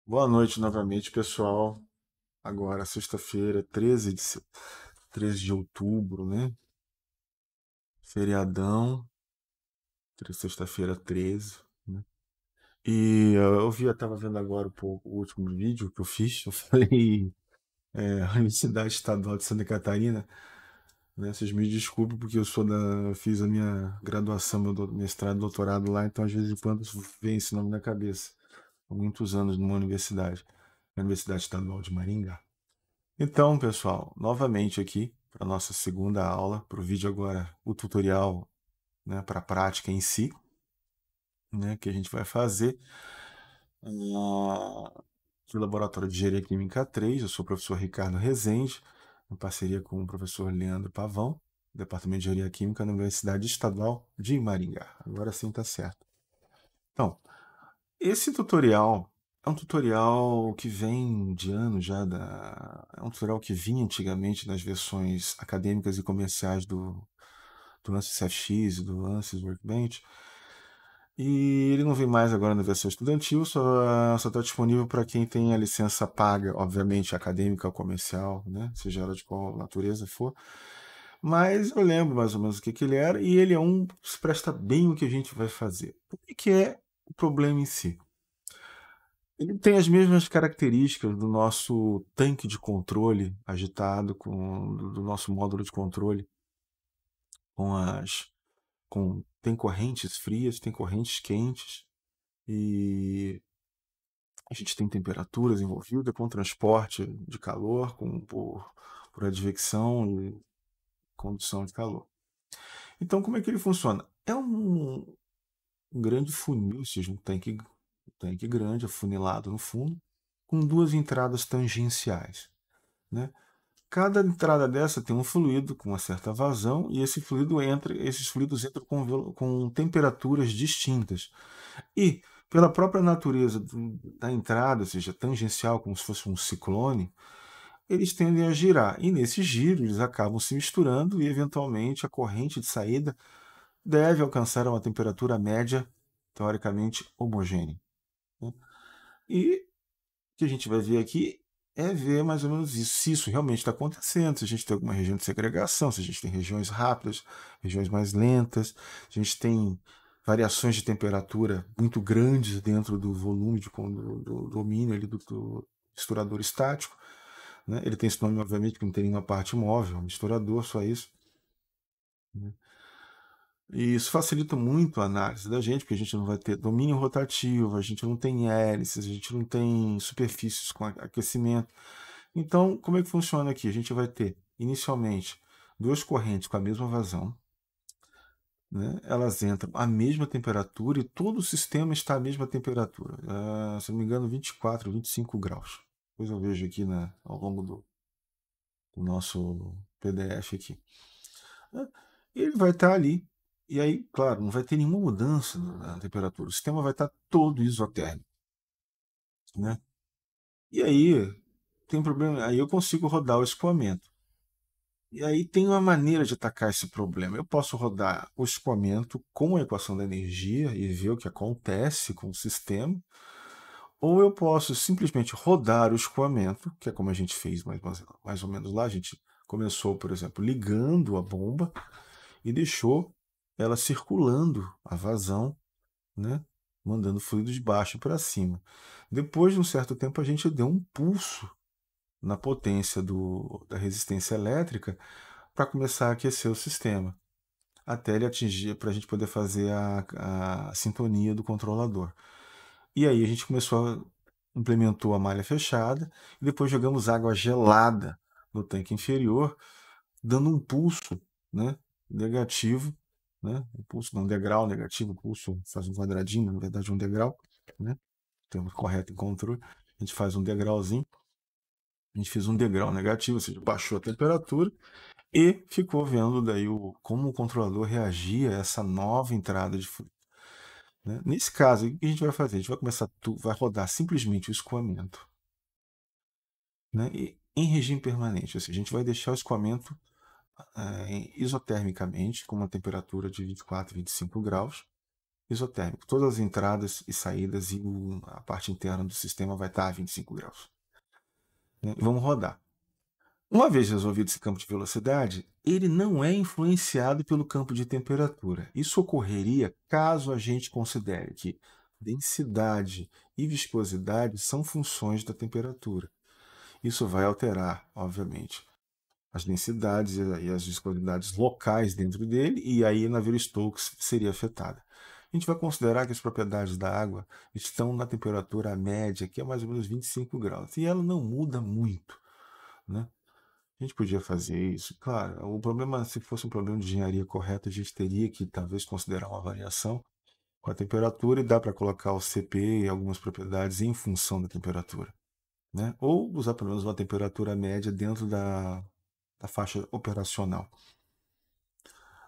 Boa noite novamente, pessoal. Agora, sexta-feira, 13 de outubro, né? Feriadão, sexta-feira 13, né? Eu tava vendo agora o último vídeo que eu fiz. Eu falei, a Universidade Estadual de Santa Catarina, né? Vocês me desculpem porque fiz a minha graduação, mestrado, doutorado lá, então às vezes em quando vem esse nome na cabeça. Há muitos anos numa universidade, a Universidade Estadual de Maringá. Então, pessoal, novamente aqui para nossa segunda aula, para o vídeo agora, o tutorial, né, para a prática em si, né, que a gente vai fazer do Laboratório de Engenharia Química 3. Eu sou o professor Ricardo Rezende, em parceria com o professor Leandro Pavão, Departamento de Engenharia Química na Universidade Estadual de Maringá. Agora sim está certo. Então, esse tutorial é um tutorial que vem de anos já é um tutorial que vinha antigamente nas versões acadêmicas e comerciais do ANSYS FX e do ANSYS Workbench. E ele não vem mais agora na versão estudantil, só está disponível para quem tem a licença paga, obviamente acadêmica ou comercial, né? Seja ela de qual natureza for. Mas eu lembro mais ou menos o que ele era, e ele se presta bem o que a gente vai fazer. O que é o problema em si? Ele tem as mesmas características do nosso tanque de controle agitado, do nosso módulo de controle, com tem correntes frias, tem correntes quentes, e a gente tem temperaturas envolvidas com transporte de calor, por advecção e condução de calor. Então, como é que ele funciona? É um grande funil, ou seja, um tanque grande, afunilado no fundo, com duas entradas tangenciais, né? Cada entrada dessa tem um fluido com uma certa vazão e esses fluidos entram com temperaturas distintas. E, pela própria natureza da entrada, ou seja, tangencial, como se fosse um ciclone, eles tendem a girar. E nesse giro, eles acabam se misturando e, eventualmente, a corrente de saída deve alcançar uma temperatura média, teoricamente, homogênea, né? E o que a gente vai ver aqui é ver mais ou menos isso, se isso realmente está acontecendo, se a gente tem alguma região de segregação, se a gente tem regiões rápidas, regiões mais lentas, se a gente tem variações de temperatura muito grandes dentro do volume do domínio ali do misturador estático, né? Ele tem esse nome, obviamente, que não tem nenhuma parte móvel, é um misturador, só isso, né? E isso facilita muito a análise da gente, porque a gente não vai ter domínio rotativo, a gente não tem hélices, a gente não tem superfícies com aquecimento. Então, como é que funciona aqui? A gente vai ter, inicialmente, duas correntes com a mesma vazão, né? Elas entram à mesma temperatura e todo o sistema está à mesma temperatura. Se não me engano, 24, 25 graus. Depois eu vejo aqui ao longo do nosso PDF aqui, né? E ele vai estar ali. E aí, claro, não vai ter nenhuma mudança na temperatura. O sistema vai estar todo isotérmico, né? E aí, tem problema. Aí eu consigo rodar o escoamento. E aí tem uma maneira de atacar esse problema. Eu posso rodar o escoamento com a equação da energia e ver o que acontece com o sistema, ou eu posso simplesmente rodar o escoamento, que é como a gente fez mais ou menos lá. A gente começou, por exemplo, ligando a bomba e deixou ela circulando a vazão, né? Mandando fluido de baixo para cima. Depois de um certo tempo, a gente deu um pulso na potência da resistência elétrica para começar a aquecer o sistema, até ele atingir, para a gente poder fazer a sintonia do controlador. E aí a gente implementou a malha fechada, e depois jogamos água gelada no tanque inferior, dando um pulso, né, negativo, né, um pulso, não, um degrau negativo, um pulso faz um quadradinho, na verdade um degrau, né, termo correto em controle, a gente faz um degrauzinho, a gente fez um degrau negativo, ou seja, baixou a temperatura, e ficou vendo daí como o controlador reagia a essa nova entrada de fluido, né? Nesse caso, o que a gente vai fazer? A gente vai vai rodar simplesmente o escoamento, né? E em regime permanente, ou seja, a gente vai deixar o escoamento isotermicamente, com uma temperatura de 24, 25 graus, isotérmico. Todas as entradas e saídas e a parte interna do sistema vai estar a 25 graus. Né? Vamos rodar. Uma vez resolvido esse campo de velocidade, ele não é influenciado pelo campo de temperatura. Isso ocorreria caso a gente considere que densidade e viscosidade são funções da temperatura. Isso vai alterar, obviamente, as densidades e as viscosidades locais dentro dele, e aí a Navier-Stokes seria afetada. A gente vai considerar que as propriedades da água estão na temperatura média, que é mais ou menos 25 graus, e ela não muda muito, né? A gente podia fazer isso, claro. O problema, se fosse um problema de engenharia correta, a gente teria que talvez considerar uma variação com a temperatura e dá para colocar o CP e algumas propriedades em função da temperatura, né? Ou usar pelo menos uma temperatura média dentro da faixa operacional.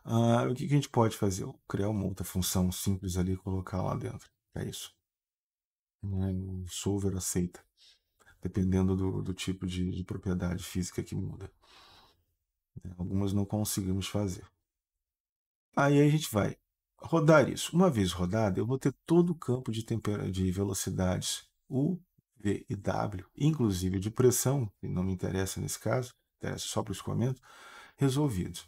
O que a gente pode fazer? Criar uma outra função simples ali e colocar lá dentro. É isso. Né? O solver aceita, dependendo do tipo de propriedade física que muda. Algumas não conseguimos fazer. Aí a gente vai rodar isso. Uma vez rodado, eu vou ter todo o campo de velocidades U, V e W, inclusive de pressão, que não me interessa nesse caso, interessa só para o escoamento, resolvidos.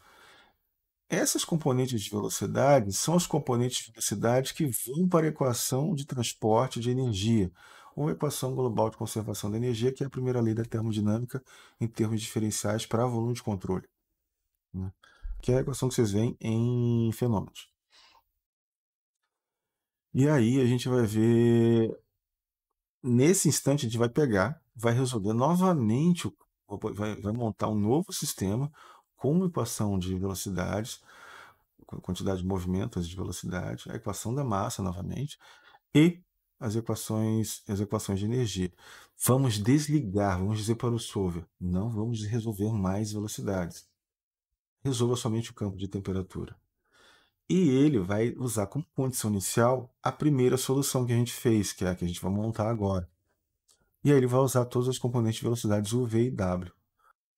Essas componentes de velocidade são os componentes de velocidade que vão para a equação de transporte de energia, ou a equação global de conservação da energia, que é a primeira lei da termodinâmica em termos diferenciais para volume de controle, né? Que é a equação que vocês veem em fenômenos. E aí a gente vai ver, nesse instante a gente vai pegar, vai resolver novamente, vai montar um novo sistema com uma equação de velocidades, quantidade de movimentos de velocidade, a equação da massa novamente, e as equações de energia. Vamos desligar, vamos dizer para o solver, não vamos resolver mais velocidades. Resolva somente o campo de temperatura. E ele vai usar como condição inicial a primeira solução que a gente fez, que é a que a gente vai montar agora. E aí ele vai usar todas as componentes de velocidades U, V e W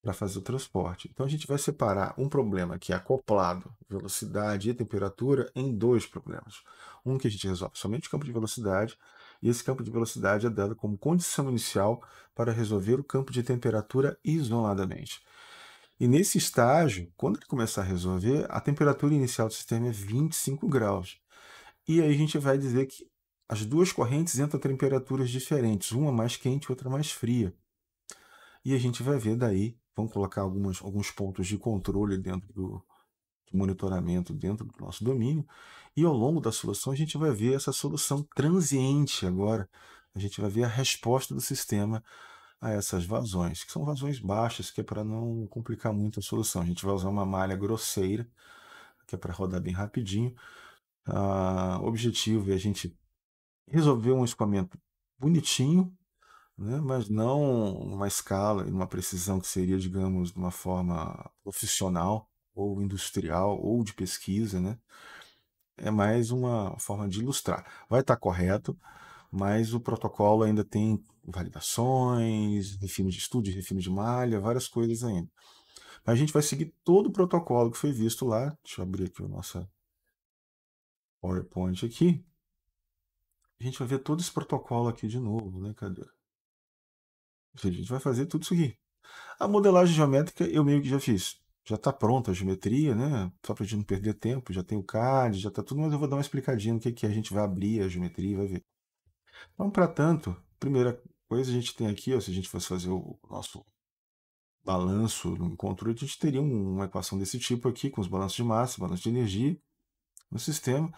para fazer o transporte. Então a gente vai separar um problema que é acoplado, velocidade e temperatura, em dois problemas. Um que a gente resolve somente o campo de velocidade, e esse campo de velocidade é dado como condição inicial para resolver o campo de temperatura isoladamente. E nesse estágio, quando ele começar a resolver, a temperatura inicial do sistema é 25 graus. E aí a gente vai dizer que as duas correntes entram a temperaturas diferentes, uma mais quente e outra mais fria. E a gente vai ver daí, vamos colocar alguns pontos de controle dentro do monitoramento dentro do nosso domínio, e ao longo da solução a gente vai ver essa solução transiente agora. A gente vai ver a resposta do sistema a essas vazões, que são vazões baixas, que é para não complicar muito a solução. A gente vai usar uma malha grosseira, que é para rodar bem rapidinho. O objetivo é a gente resolver um escoamento bonitinho, né, mas não numa escala e numa precisão que seria, digamos, de uma forma profissional ou industrial ou de pesquisa, né? É mais uma forma de ilustrar. Vai estar correto, mas o protocolo ainda tem validações, refino de estúdio, refino de malha, várias coisas ainda. Mas a gente vai seguir todo o protocolo que foi visto lá. Deixa eu abrir aqui o nosso PowerPoint aqui. A gente vai ver todo esse protocolo aqui de novo, né? Cadê? A gente vai fazer tudo isso aqui. A modelagem geométrica eu meio que já fiz. Já está pronta a geometria, né? Só para a gente não perder tempo. Já tem o CAD, já está tudo, mas eu vou dar uma explicadinha no que é. A gente vai abrir a geometria e vai ver. Então, para tanto, primeira coisa a gente tem aqui, ó, se a gente fosse fazer o nosso balanço no controle, a gente teria uma equação desse tipo aqui, com os balanços de massa, balanço de energia no sistema,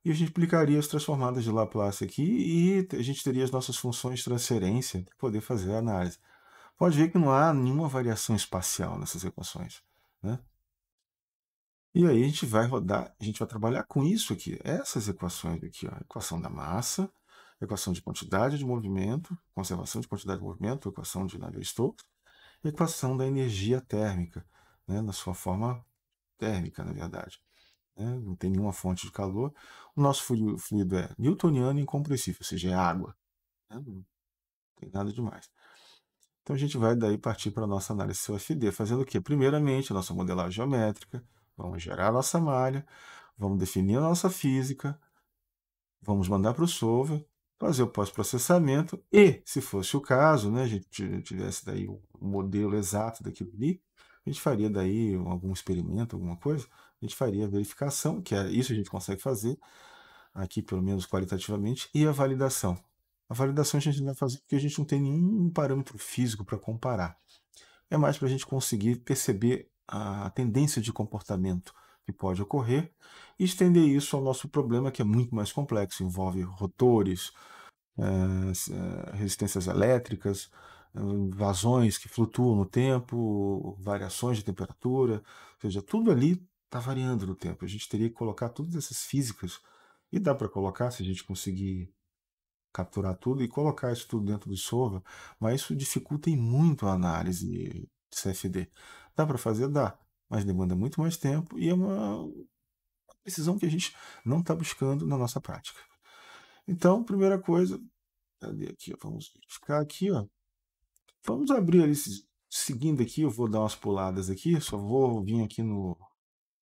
e a gente aplicaria as transformadas de Laplace aqui e a gente teria as nossas funções de transferência para poder fazer a análise. Pode ver que não há nenhuma variação espacial nessas equações, né? E aí a gente vai rodar, a gente vai trabalhar com isso aqui, essas equações aqui, ó, equação da massa, equação de quantidade de movimento, conservação de quantidade de movimento, equação de Navier-Stokes, equação da energia térmica, né, na sua forma térmica, na verdade, né? Não tem nenhuma fonte de calor. O nosso fluido é newtoniano e incompressível, ou seja, é água, né? Não tem nada demais. Então a gente vai daí partir para a nossa análise CFD, fazendo o quê? Primeiramente, a nossa modelagem geométrica, vamos gerar a nossa malha, vamos definir a nossa física, vamos mandar para o solver, fazer o pós-processamento e, se fosse o caso, né, a gente tivesse daí um modelo exato daquilo ali, a gente faria daí algum experimento, alguma coisa, a gente faria a verificação, que é isso a gente consegue fazer, aqui pelo menos qualitativamente, e a validação. A validação a gente não vai fazer porque a gente não tem nenhum parâmetro físico para comparar. É mais para a gente conseguir perceber a tendência de comportamento que pode ocorrer e estender isso ao nosso problema, que é muito mais complexo, envolve rotores, resistências elétricas, vazões que flutuam no tempo, variações de temperatura, ou seja, tudo ali está variando no tempo. A gente teria que colocar todas essas físicas, e dá para colocar se a gente conseguir capturar tudo e colocar isso tudo dentro do solver, mas isso dificulta em muito a análise de CFD. Dá para fazer? Dá, mas demanda muito mais tempo e é uma precisão que a gente não está buscando na nossa prática. Então, primeira coisa, cadê aqui? Vamos verificar aqui, ó. Vamos abrir ali, seguindo aqui, eu vou dar umas puladas aqui, só vou vir aqui no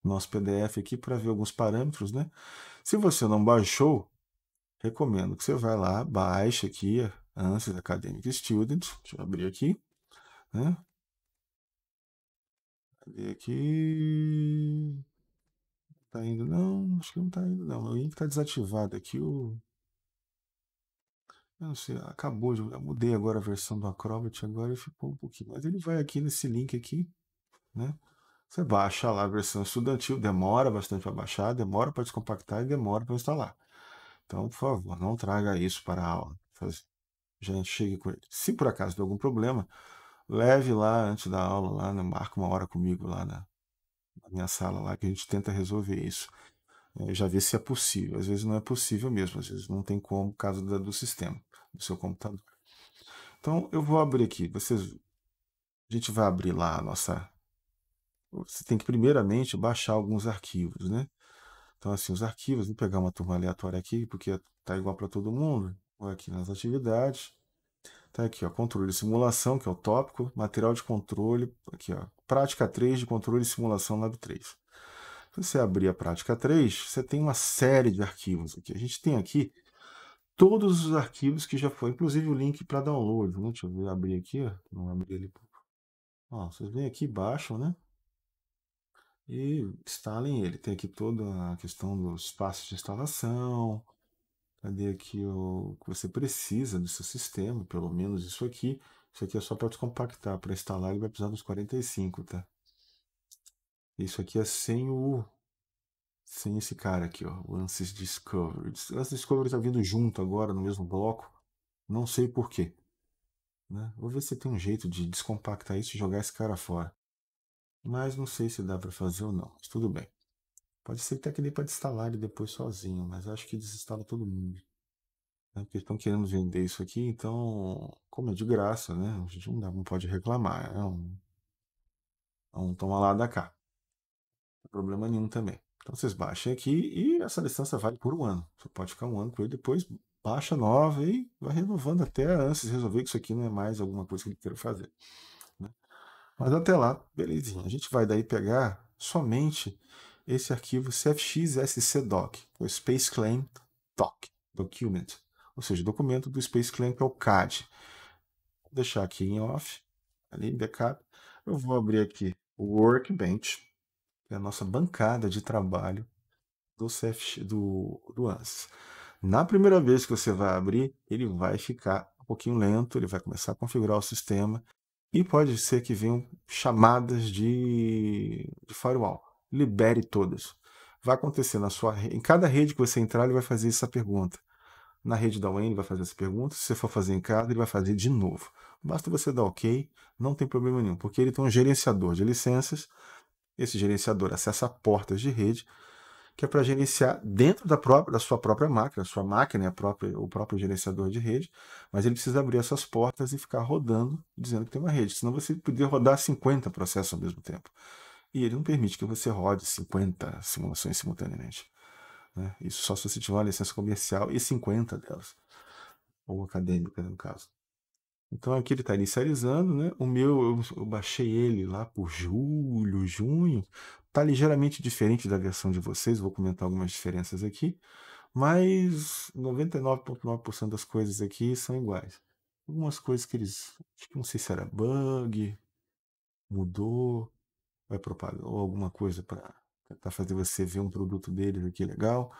nosso PDF aqui para ver alguns parâmetros, né? Se você não baixou, recomendo que você vá lá, baixe aqui ANSYS Academic Student, deixa eu abrir aqui, né? Cadê aqui? Tá indo não? Acho que não tá indo não. O link tá desativado aqui, eu não sei, acabou, eu mudei agora a versão do Acrobat agora e ficou um pouquinho, mas ele vai aqui nesse link aqui, né? Você baixa lá a versão estudantil, demora bastante para baixar, demora para descompactar e demora para instalar. Então, por favor, não traga isso para a aula. Já chegue com ele. Se por acaso der algum problema, leve lá antes da aula, lá, né, marca uma hora comigo lá na minha sala lá, que a gente tenta resolver isso. Já vê se é possível. Às vezes não é possível mesmo, às vezes não tem como, por causa do sistema, do seu computador. Então, eu vou abrir aqui. A gente vai abrir lá a nossa. Você tem que primeiramente baixar alguns arquivos, né? Então, assim, os arquivos, vou pegar uma turma aleatória aqui, porque tá igual para todo mundo. Vou aqui nas atividades. Tá aqui, ó, controle de simulação, que é o tópico, material de controle, aqui, ó, prática 3 de controle e simulação lab 3. Se você abrir a prática 3, você tem uma série de arquivos aqui. A gente tem aqui todos os arquivos que já foram, inclusive o link para download, né? Deixa eu ver, abrir aqui, ó, não abrir ele. Ó, vocês vêm aqui, baixam, né? E instalem ele. Tem aqui toda a questão dos passos de instalação. Cadê aqui o que você precisa do seu sistema? Pelo menos isso aqui. Isso aqui é só para descompactar. Para instalar, ele vai precisar dos 45, tá? Isso aqui é sem esse cara aqui, ó. O ANSYS Discovery. O ANSYS Discovery está vindo junto agora no mesmo bloco. Não sei por quê. Né? Vou ver se tem um jeito de descompactar isso e jogar esse cara fora. Mas não sei se dá para fazer ou não. Mas tudo bem. Pode ser que tenha que nem para instalar ele depois sozinho, mas acho que desinstala todo mundo. Né? Porque estão querendo vender isso aqui, então, como é de graça, né? A gente não pode reclamar. É um toma lá da cá. Não tem problema nenhum também. Então vocês baixem aqui e essa licença vale por um ano. Você pode ficar um ano com ele, depois baixa nova e vai renovando até antes de resolver que isso aqui não é mais alguma coisa que ele queira fazer. Né? Mas até lá, belezinha. A gente vai daí pegar somente esse arquivo cfx.sc.doc, o Space Claim Document, ou seja, documento do Space Claim, que é o CAD. Vou deixar aqui em off, ali em backup. Eu vou abrir aqui o Workbench, que é a nossa bancada de trabalho do ANSYS. Na primeira vez que você vai abrir, ele vai ficar um pouquinho lento, ele vai começar a configurar o sistema e pode ser que venham chamadas de firewall. Libere todas. Vai acontecer em cada rede que você entrar, ele vai fazer essa pergunta. Na rede da UEM, ele vai fazer essa pergunta. Se você for fazer em casa, ele vai fazer de novo. Basta você dar OK, não tem problema nenhum, porque ele tem um gerenciador de licenças. Esse gerenciador acessa portas de rede, que é para gerenciar dentro da sua própria máquina. A sua máquina é o próprio gerenciador de rede, mas ele precisa abrir essas portas e ficar rodando, dizendo que tem uma rede. Senão você poderia rodar 50 processos ao mesmo tempo. E ele não permite que você rode 50 simulações simultaneamente. Né? Isso só se você tiver uma licença comercial e 50 delas, ou acadêmica, no caso. Então aqui ele está inicializando, né? O meu, eu baixei ele lá por julho, junho. Está ligeiramente diferente da versão de vocês, vou comentar algumas diferenças aqui. Mas 99,9% das coisas aqui são iguais. Algumas coisas que eles, acho que não sei se era bug, mudou, vai propagar ou alguma coisa para tentar fazer você ver um produto deles aqui legal.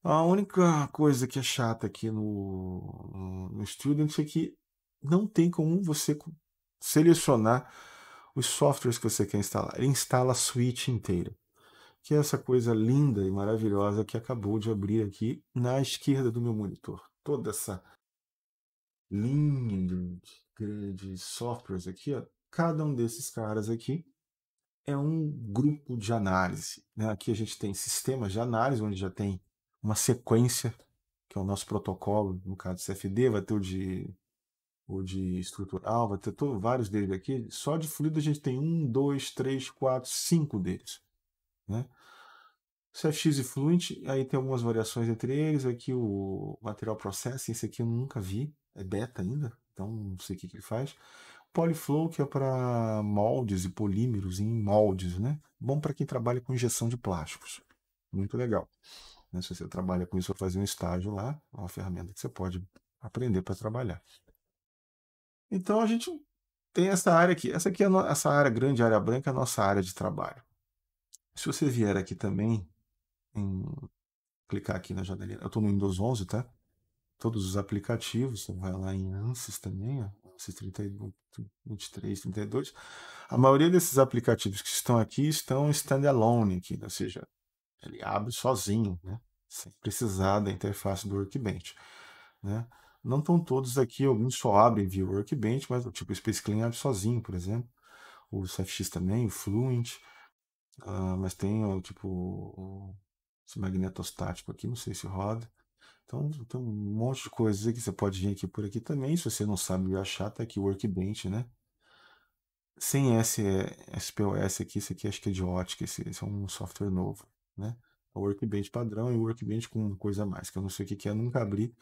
A única coisa que é chata aqui no Student é que não tem como você selecionar os softwares que você quer instalar. Ele instala a suite inteira, que é essa coisa linda e maravilhosa que acabou de abrir aqui na esquerda do meu monitor. Toda essa linha de softwares aqui, ó, cada um desses caras aqui é um grupo de análise, né? Aqui a gente tem sistemas de análise, onde já tem uma sequência, que é o nosso protocolo, no caso do CFD, vai ter o de estrutural, vai ter vários deles aqui. Só de fluido a gente tem 1, 2, 3, 4, 5 deles, né? CFX e Fluent, aí tem algumas variações entre eles. Aqui o Material Processing, esse aqui eu nunca vi, é beta ainda, então não sei o que ele faz. Polyflow, que é para moldes e polímeros em moldes, né? Bom para quem trabalha com injeção de plásticos. Muito legal. Né? Se você trabalha com isso ou fazer um estágio lá, é uma ferramenta que você pode aprender para trabalhar. Então a gente tem essa área aqui. Essa aqui é essa área grande, área branca, é a nossa área de trabalho. Se você vier aqui também, clicar aqui na janelinha, eu estou no Windows 11, tá? Todos os aplicativos, você vai lá em ANSYS também, ó, ANSYS 23, 32. A maioria desses aplicativos que estão aqui estão standalone aqui, ou seja, ele abre sozinho, né? Sem precisar da interface do Workbench, né? Não estão todos aqui, alguns só abrem via Workbench, mas tipo o Space Clean abre sozinho, por exemplo. O CFX também, o Fluent, mas tem esse magnetostático aqui, não sei se roda. Então, tem um monte de coisas aqui. Você pode vir aqui por aqui também. Se você não sabe achar, tá aqui o Workbench, né? Sem SPOS aqui, esse aqui acho que é de ótica, esse é um software novo, né? O Workbench padrão e o Workbench com coisa a mais, que eu não sei o que é, nunca abri.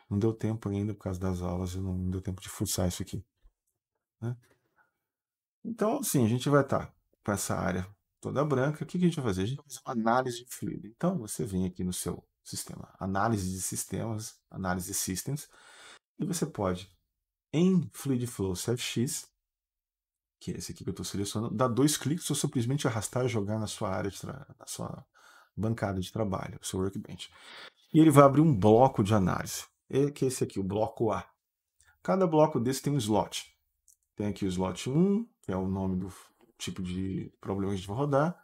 Não deu tempo ainda por causa das aulas, não deu tempo de fuçar isso aqui, né? Então, assim, a gente vai estar com essa área toda branca. O que a gente vai fazer? A gente vai fazer uma análise de fluido. Então, você vem aqui no seu sistema, análise de sistemas, análise de systems, e você pode, em Fluid Flow CFX, que é esse aqui que eu estou selecionando, dar 2 cliques ou simplesmente arrastar e jogar na sua área, na sua bancada de trabalho, o seu workbench. E ele vai abrir um bloco de análise, que é esse aqui, o bloco A. Cada bloco desse tem um slot. Tem aqui o slot 1, que é o nome do tipo de problema que a gente vai rodar.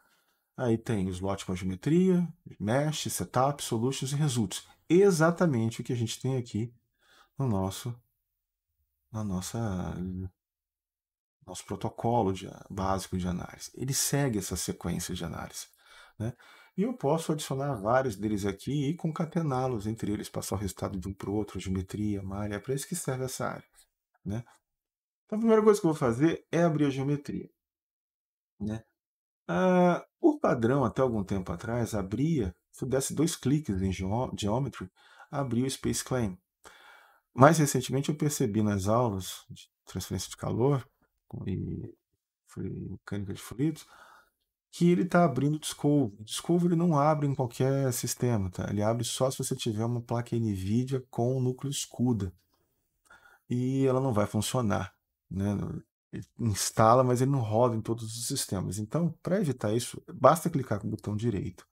Aí tem o slot com a geometria, mesh, setup, solutions e results. Exatamente o que a gente tem aqui no nosso protocolo básico de análise. Ele segue essa sequência de análise, né? E eu posso adicionar vários deles aqui e concatená-los entre eles, passar o resultado de um para o outro, geometria, malha, é para isso que serve essa área, né? Então a primeira coisa que eu vou fazer é abrir a geometria, né? Por padrão, até algum tempo atrás, se eu desse 2 cliques em Geometry, abria o Space Claim. Mais recentemente eu percebi nas aulas de transferência de calor e mecânica de fluidos que ele está abrindo o Discovery. O Discovery não abre em qualquer sistema, tá? Ele abre só se você tiver uma placa NVIDIA com o núcleo CUDA. E ela não vai funcionar, né? Ele instala, mas ele não roda em todos os sistemas. Então, para evitar isso, basta clicar com o botão direito,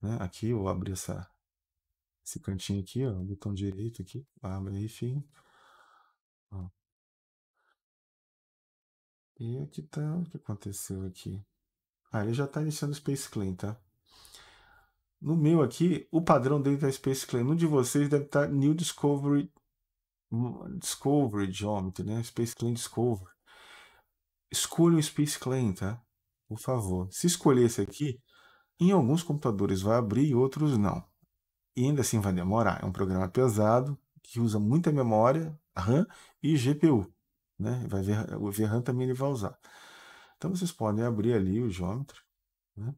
né? Aqui eu abri esse cantinho aqui, ó, o botão direito aqui, abre aí, enfim. Ó. E aqui tá, o que aconteceu aqui? Ele já está iniciando o Space Clean, tá? No meu aqui, o padrão dele tá Space Clean. No de vocês deve estar New Discovery Geometry, né? Space Clean Discovery. Escolha o Space Clean, tá? Por favor. Se escolher esse aqui, em alguns computadores vai abrir e outros não. E ainda assim vai demorar. É um programa pesado que usa muita memória, RAM e GPU, né? O VRAM também ele vai usar. Então vocês podem abrir ali o Geometry, né?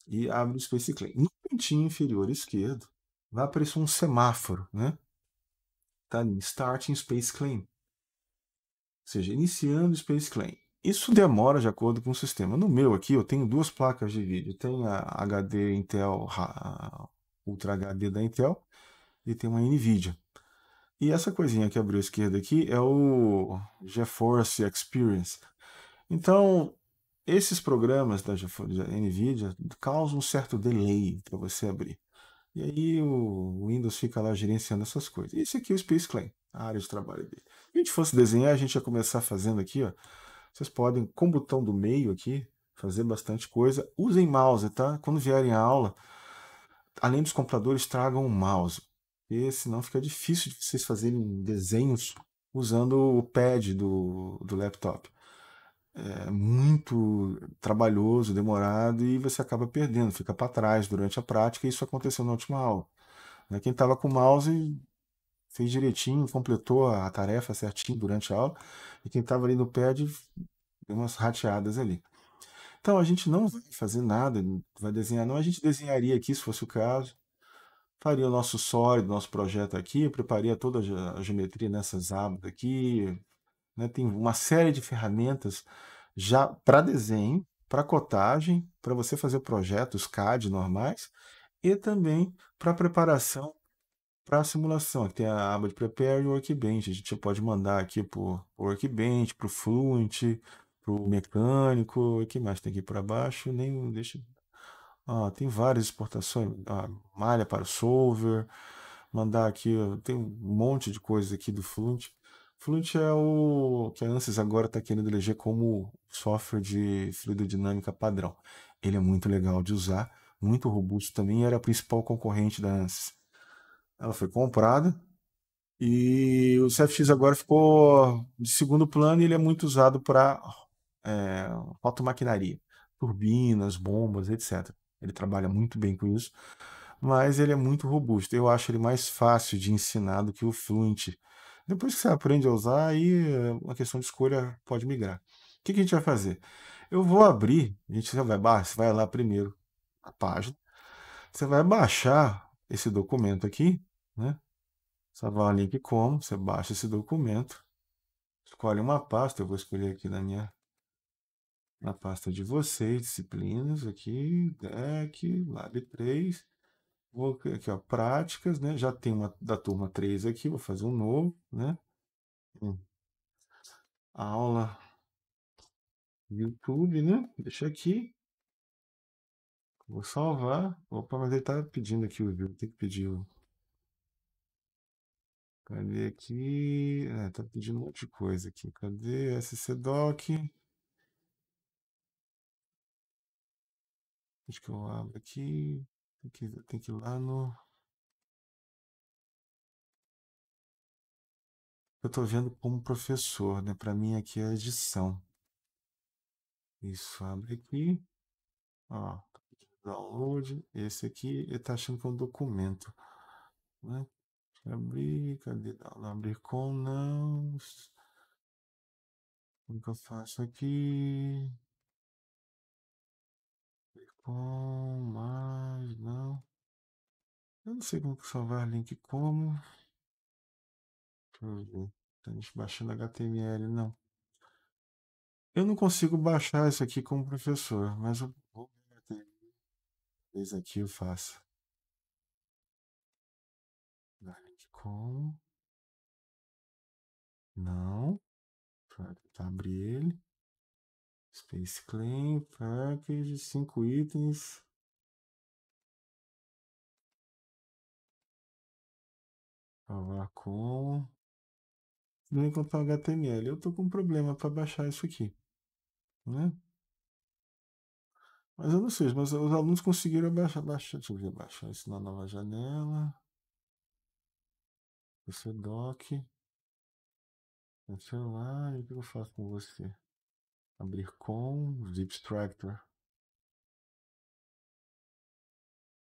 E abre o Space Clean. No cantinho inferior esquerdo vai aparecer um semáforo, né? Tá ali, Starting Space Clean. Ou seja, iniciando o Space Clean. Isso demora de acordo com o sistema. No meu aqui, eu tenho 2 placas de vídeo. Tem a HD Intel Ultra HD da Intel e tem uma NVIDIA. E essa coisinha que abriu à esquerda aqui é o GeForce Experience. Então, esses programas da NVIDIA causam um certo delay para você abrir. E aí o Windows fica lá gerenciando essas coisas. Esse aqui é o Space Claim, a área de trabalho dele. Se a gente fosse desenhar, a gente ia começar fazendo aqui, ó. Vocês podem, com o botão do meio aqui, fazer bastante coisa. Usem mouse, tá? Quando vierem à aula, além dos computadores, tragam um mouse. Porque senão fica difícil de vocês fazerem desenhos usando o pad do laptop. É muito trabalhoso, demorado e você acaba perdendo, fica para trás durante a prática. E isso aconteceu na última aula, né? Quem estava com o mouse fez direitinho, completou a tarefa certinho durante a aula, e quem estava ali no pad deu umas rateadas ali. Então a gente não vai fazer nada, não vai desenhar, não. A gente desenharia aqui, se fosse o caso, faria o nosso sólido, nosso projeto aqui, prepararia toda a geometria nessas abas aqui, né? Tem uma série de ferramentas já para desenho, para cotagem, para você fazer projetos CAD normais e também para preparação para a simulação. Aqui tem a aba de Prepare e Workbench. A gente pode mandar aqui para o Workbench, para o Fluent, para o Mecânico. O que mais tem aqui para baixo? Nem deixa. Tem várias exportações. Malha para o Solver. Mandar aqui, tem um monte de coisas aqui do Fluent. Fluent é o que a ANSYS agora está querendo eleger como software de fluidodinâmica padrão. Ele é muito legal de usar, muito robusto também, era a principal concorrente da ANSYS. Ela foi comprada e o CFX agora ficou de segundo plano e ele é muito usado para automaquinaria, turbinas, bombas, etc. Ele trabalha muito bem com isso, mas ele é muito robusto. Eu acho ele mais fácil de ensinar do que o Fluent. Depois que você aprende a usar, aí uma questão de escolha pode migrar. O que que a gente vai fazer? Eu vou abrir, a gente você vai lá primeiro, a página, você vai baixar esse documento aqui, né? Salvar o link como, você baixa esse documento, escolhe uma pasta, eu vou escolher aqui na pasta de vocês, disciplinas, aqui, deck, lab 3, vou aqui, ó, práticas, né? Já tem uma da turma 3 aqui, vou fazer um novo, né? Hum, Aula YouTube, né? Deixa aqui, vou salvar. Opa, mas ele tá pedindo aqui o vídeo, tem que pedir o. Cadê aqui? Tá pedindo um monte de coisa aqui. Cadê SCDoc? Acho que eu abro aqui. Tem que ir lá no. Eu tô vendo como professor, né? Para mim aqui é a edição. Isso, abre aqui. Ó, download. Esse aqui, ele tá achando que é um documento, né? Deixa eu abrir, cadê? Não, abrir com, não. Como que eu faço aqui? Abrir com, mais, não. Eu não sei como que salvar link como. Deixa eu ver. Tá baixando HTML, não. Eu não consigo baixar isso aqui como professor, mas eu vou ver. Esse aqui eu faço. Link como. Não. Pra tentar abrir ele. Space Claim, Package, 5 itens. Salvar como. Não encontrar o HTML. Eu tô com um problema para baixar isso aqui, né? Mas eu não sei, mas os alunos conseguiram baixar. Deixa eu ver, baixar isso na nova janela. Esse é doc. No celular. E o que eu faço com você? Abrir com Zip Extractor.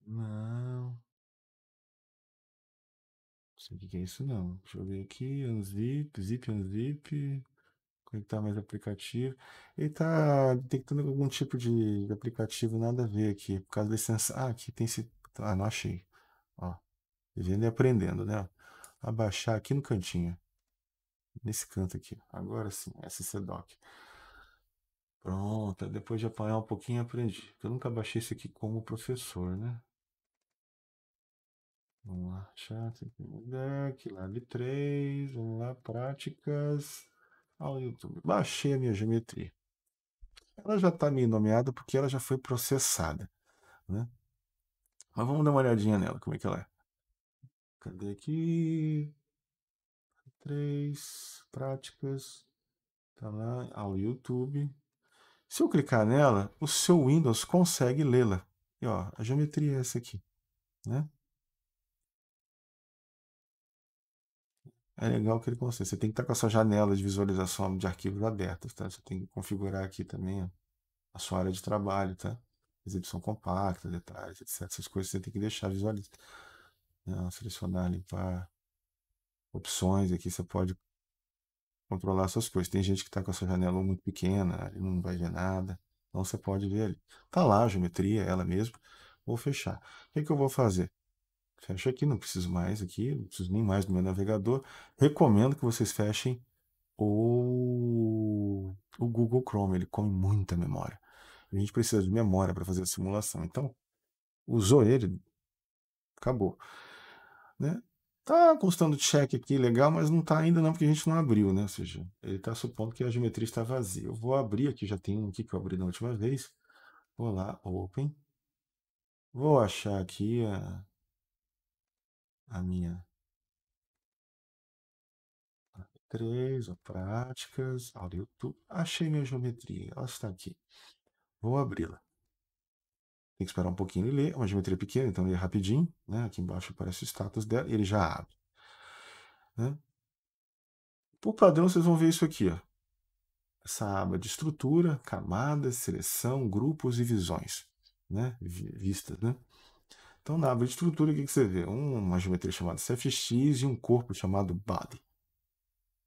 Não. Não sei o que é isso não. Deixa eu ver aqui. Unzip, Zip Unzip. Conectar mais aplicativo. Ele está detectando algum tipo de aplicativo nada a ver aqui. Por causa da licença. Aqui tem esse. Não achei. Ó. Vivendo e aprendendo, né? Abaixar aqui no cantinho. Nesse canto aqui. Agora sim. SCDoc. Pronto. Depois de apanhar um pouquinho, aprendi. Eu nunca baixei isso aqui como professor, né? Vamos lá, chat, deck, lab 3, vamos lá, práticas, ao YouTube. Baixei a minha geometria. Ela já está meio nomeada porque ela já foi processada, né? Mas vamos dar uma olhadinha nela, como é que ela é. Cadê aqui? 3 práticas, tá lá, ao YouTube. Se eu clicar nela, o seu Windows consegue lê-la. E ó, a geometria é essa aqui, né? É legal que ele consegue. Você tem que estar com a sua janela de visualização de arquivos abertas, tá? Você tem que configurar aqui também ó, a sua área de trabalho, tá? Exibição compacta, detalhes, etc. Essas coisas você tem que deixar visualizar. Selecionar, limpar, opções. Aqui você pode controlar essas coisas. Tem gente que está com a sua janela muito pequena, ele não vai ver nada. Então você pode ver ali. Tá lá a geometria, ela mesma. Vou fechar. O que, que eu vou fazer? Fecha aqui, não preciso mais aqui, não preciso nem mais do meu navegador. Recomendo que vocês fechem o Google Chrome, ele come muita memória. A gente precisa de memória para fazer a simulação. Então, usou ele, acabou. Né? Tá constando check aqui, legal, mas não tá ainda não, porque a gente não abriu, né? Ou seja, ele está supondo que a geometria está vazia. Eu vou abrir aqui, já tem um aqui que eu abri da última vez. Vou lá, open. Vou achar aqui a minha 3, práticas, áudio YouTube. Achei minha geometria, ela está aqui. Vou abri-la. Tem que esperar um pouquinho ele ler, é uma geometria pequena, então ele é rapidinho, né? Aqui embaixo aparece o status dela e ele já abre. Né? Por padrão, vocês vão ver isso aqui, ó. Essa aba de estrutura, camadas, seleção, grupos e visões, né? Vistas, né? Então, na aba de estrutura, o que você vê? Uma geometria chamada CFX e um corpo chamado body,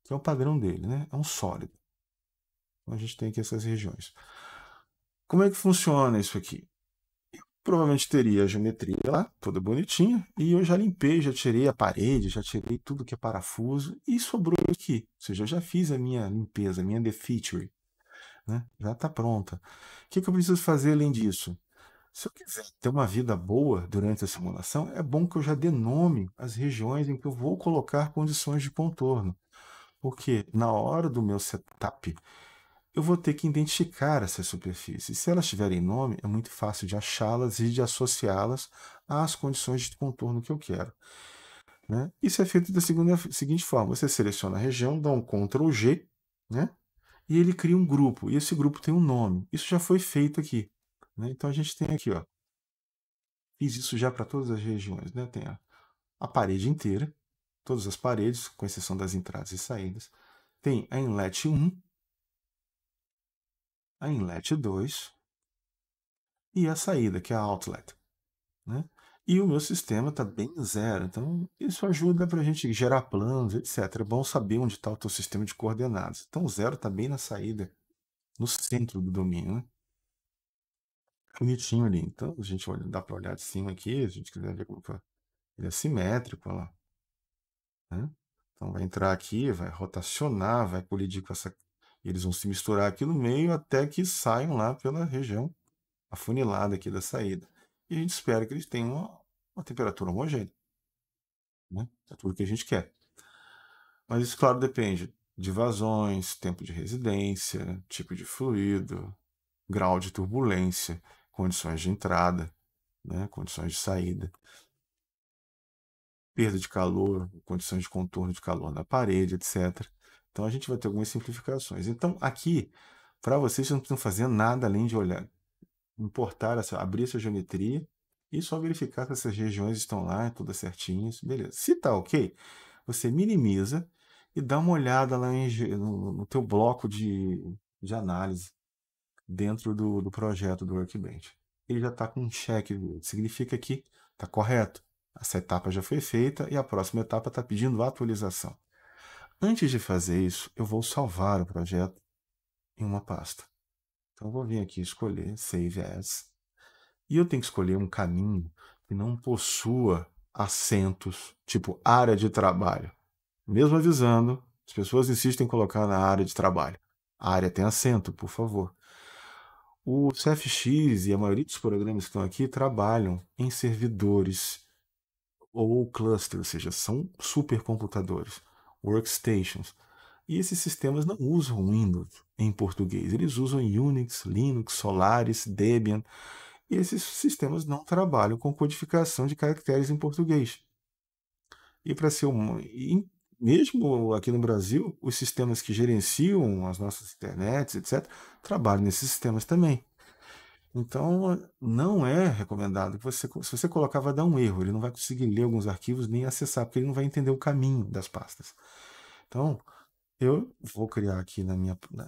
que é o padrão dele, né? É um sólido. Então, a gente tem aqui essas regiões. Como é que funciona isso aqui? Provavelmente teria a geometria lá, toda bonitinha, e eu já limpei, já tirei a parede, já tirei tudo que é parafuso, e sobrou aqui. Ou seja, eu já fiz a minha limpeza, a minha defeature, né? Já está pronta. O que eu preciso fazer além disso? Se eu quiser ter uma vida boa durante a simulação, é bom que eu já dê nome às regiões em que eu vou colocar condições de contorno. Porque na hora do meu setup, eu vou ter que identificar essas superfícies. Se elas tiverem nome, é muito fácil de achá-las e de associá-las às condições de contorno que eu quero. Né? Isso é feito da seguinte forma: você seleciona a região, dá um Ctrl G, né? E ele cria um grupo. E esse grupo tem um nome. Isso já foi feito aqui. Né? Então a gente tem aqui, ó, fiz isso já para todas as regiões. Né? Tem a parede inteira, todas as paredes, com exceção das entradas e saídas. Tem a inlet 1, a inlet 2 e a saída, que é a outlet. Né? E o meu sistema está bem zero. Então, isso ajuda para a gente gerar planos, etc. É bom saber onde está o teu sistema de coordenadas. Então, o zero está bem na saída, no centro do domínio. Né? Bonitinho ali. Então, a gente dá para olhar de cima aqui, se a gente quiser ver como ele é simétrico. Olha lá. Né? Então, vai entrar aqui, vai rotacionar, vai colidir com essa. Eles vão se misturar aqui no meio até que saiam lá pela região afunilada aqui da saída. E a gente espera que eles tenham uma temperatura homogênea. Né? É tudo que a gente quer. Mas isso, claro, depende de vazões, tempo de residência, tipo de fluido, grau de turbulência, condições de entrada, né? Condições de saída, perda de calor, condições de contorno de calor na parede, etc. Então a gente vai ter algumas simplificações. Então aqui, para vocês não precisam fazer nada além de olhar, importar, abrir essa geometria e só verificar se essas regiões estão lá, todas certinhas, beleza. Se está ok, você minimiza e dá uma olhada lá no teu bloco de análise dentro do projeto do Workbench. Ele já está com um check, significa que está correto. Essa etapa já foi feita e a próxima etapa está pedindo atualização. Antes de fazer isso, eu vou salvar o projeto em uma pasta. Então, eu vou vir aqui escolher Save As. E eu tenho que escolher um caminho que não possua acentos, tipo área de trabalho. Mesmo avisando, as pessoas insistem em colocar na área de trabalho. A área tem acento, por favor. O CFX e a maioria dos programas que estão aqui trabalham em servidores ou cluster, ou seja, são supercomputadores, workstations. E esses sistemas não usam Windows em português, eles usam Unix, Linux, Solaris, Debian, e esses sistemas não trabalham com codificação de caracteres em português. E para ser mesmo aqui no Brasil, os sistemas que gerenciam as nossas internets, etc., trabalham nesses sistemas também. Então, não é recomendado que você, se você colocar, vai dar um erro. Ele não vai conseguir ler alguns arquivos nem acessar, porque ele não vai entender o caminho das pastas. Então, eu vou criar aqui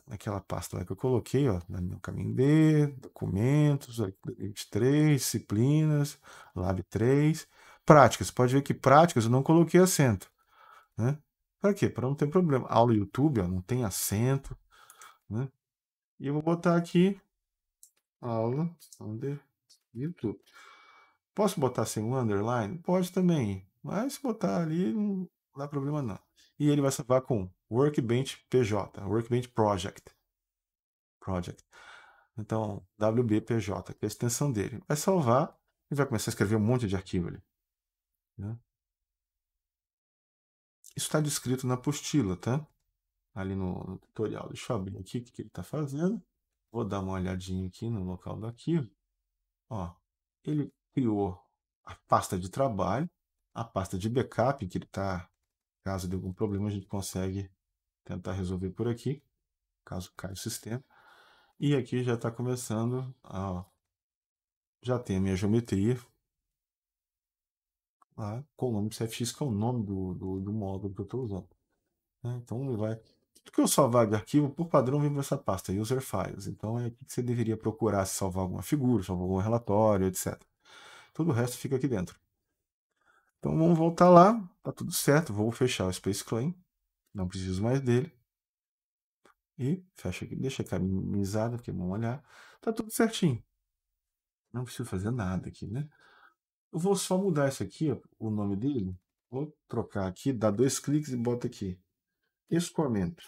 naquela pasta lá que eu coloquei, ó, no caminho D, documentos, 23, disciplinas, Lab 3, práticas. Pode ver que práticas eu não coloquei acento, né? Para quê? Para não ter problema. Aula YouTube, ó, não tem acento, né? E eu vou botar aqui aula under YouTube. Posso botar sem um underline? Pode também, mas se botar ali não dá problema não. E ele vai salvar com Workbench PJ, Workbench Project. Então, WBPJ, que é a extensão dele. Vai salvar e vai começar a escrever um monte de arquivo ali, né? Isso está descrito na apostila, tá? Ali no tutorial. Deixa eu abrir aqui o que ele está fazendo. Vou dar uma olhadinha aqui no local do arquivo. Ó, ele criou a pasta de trabalho, a pasta de backup, que ele está, caso dê algum problema, a gente consegue tentar resolver por aqui, caso caia o sistema. E aqui já está começando, ó, já tem a minha geometria lá, com o nome do CFX, que é o nome do módulo que eu estou usando, né? Então ele vai. Tudo que eu salvar de arquivo, por padrão, vem para essa pasta, User Files. Então é aqui que você deveria procurar se salvar alguma figura, salvar algum relatório, etc. Todo o resto fica aqui dentro. Então vamos voltar lá, tá tudo certo, vou fechar o Space Clean, não preciso mais dele. E fecha aqui, deixa caminhizado aqui, vamos olhar. Tá tudo certinho. Não preciso fazer nada aqui, né? Eu vou só mudar isso aqui, ó, o nome dele. Vou trocar aqui, dá 2 cliques e bota aqui. Escoamento.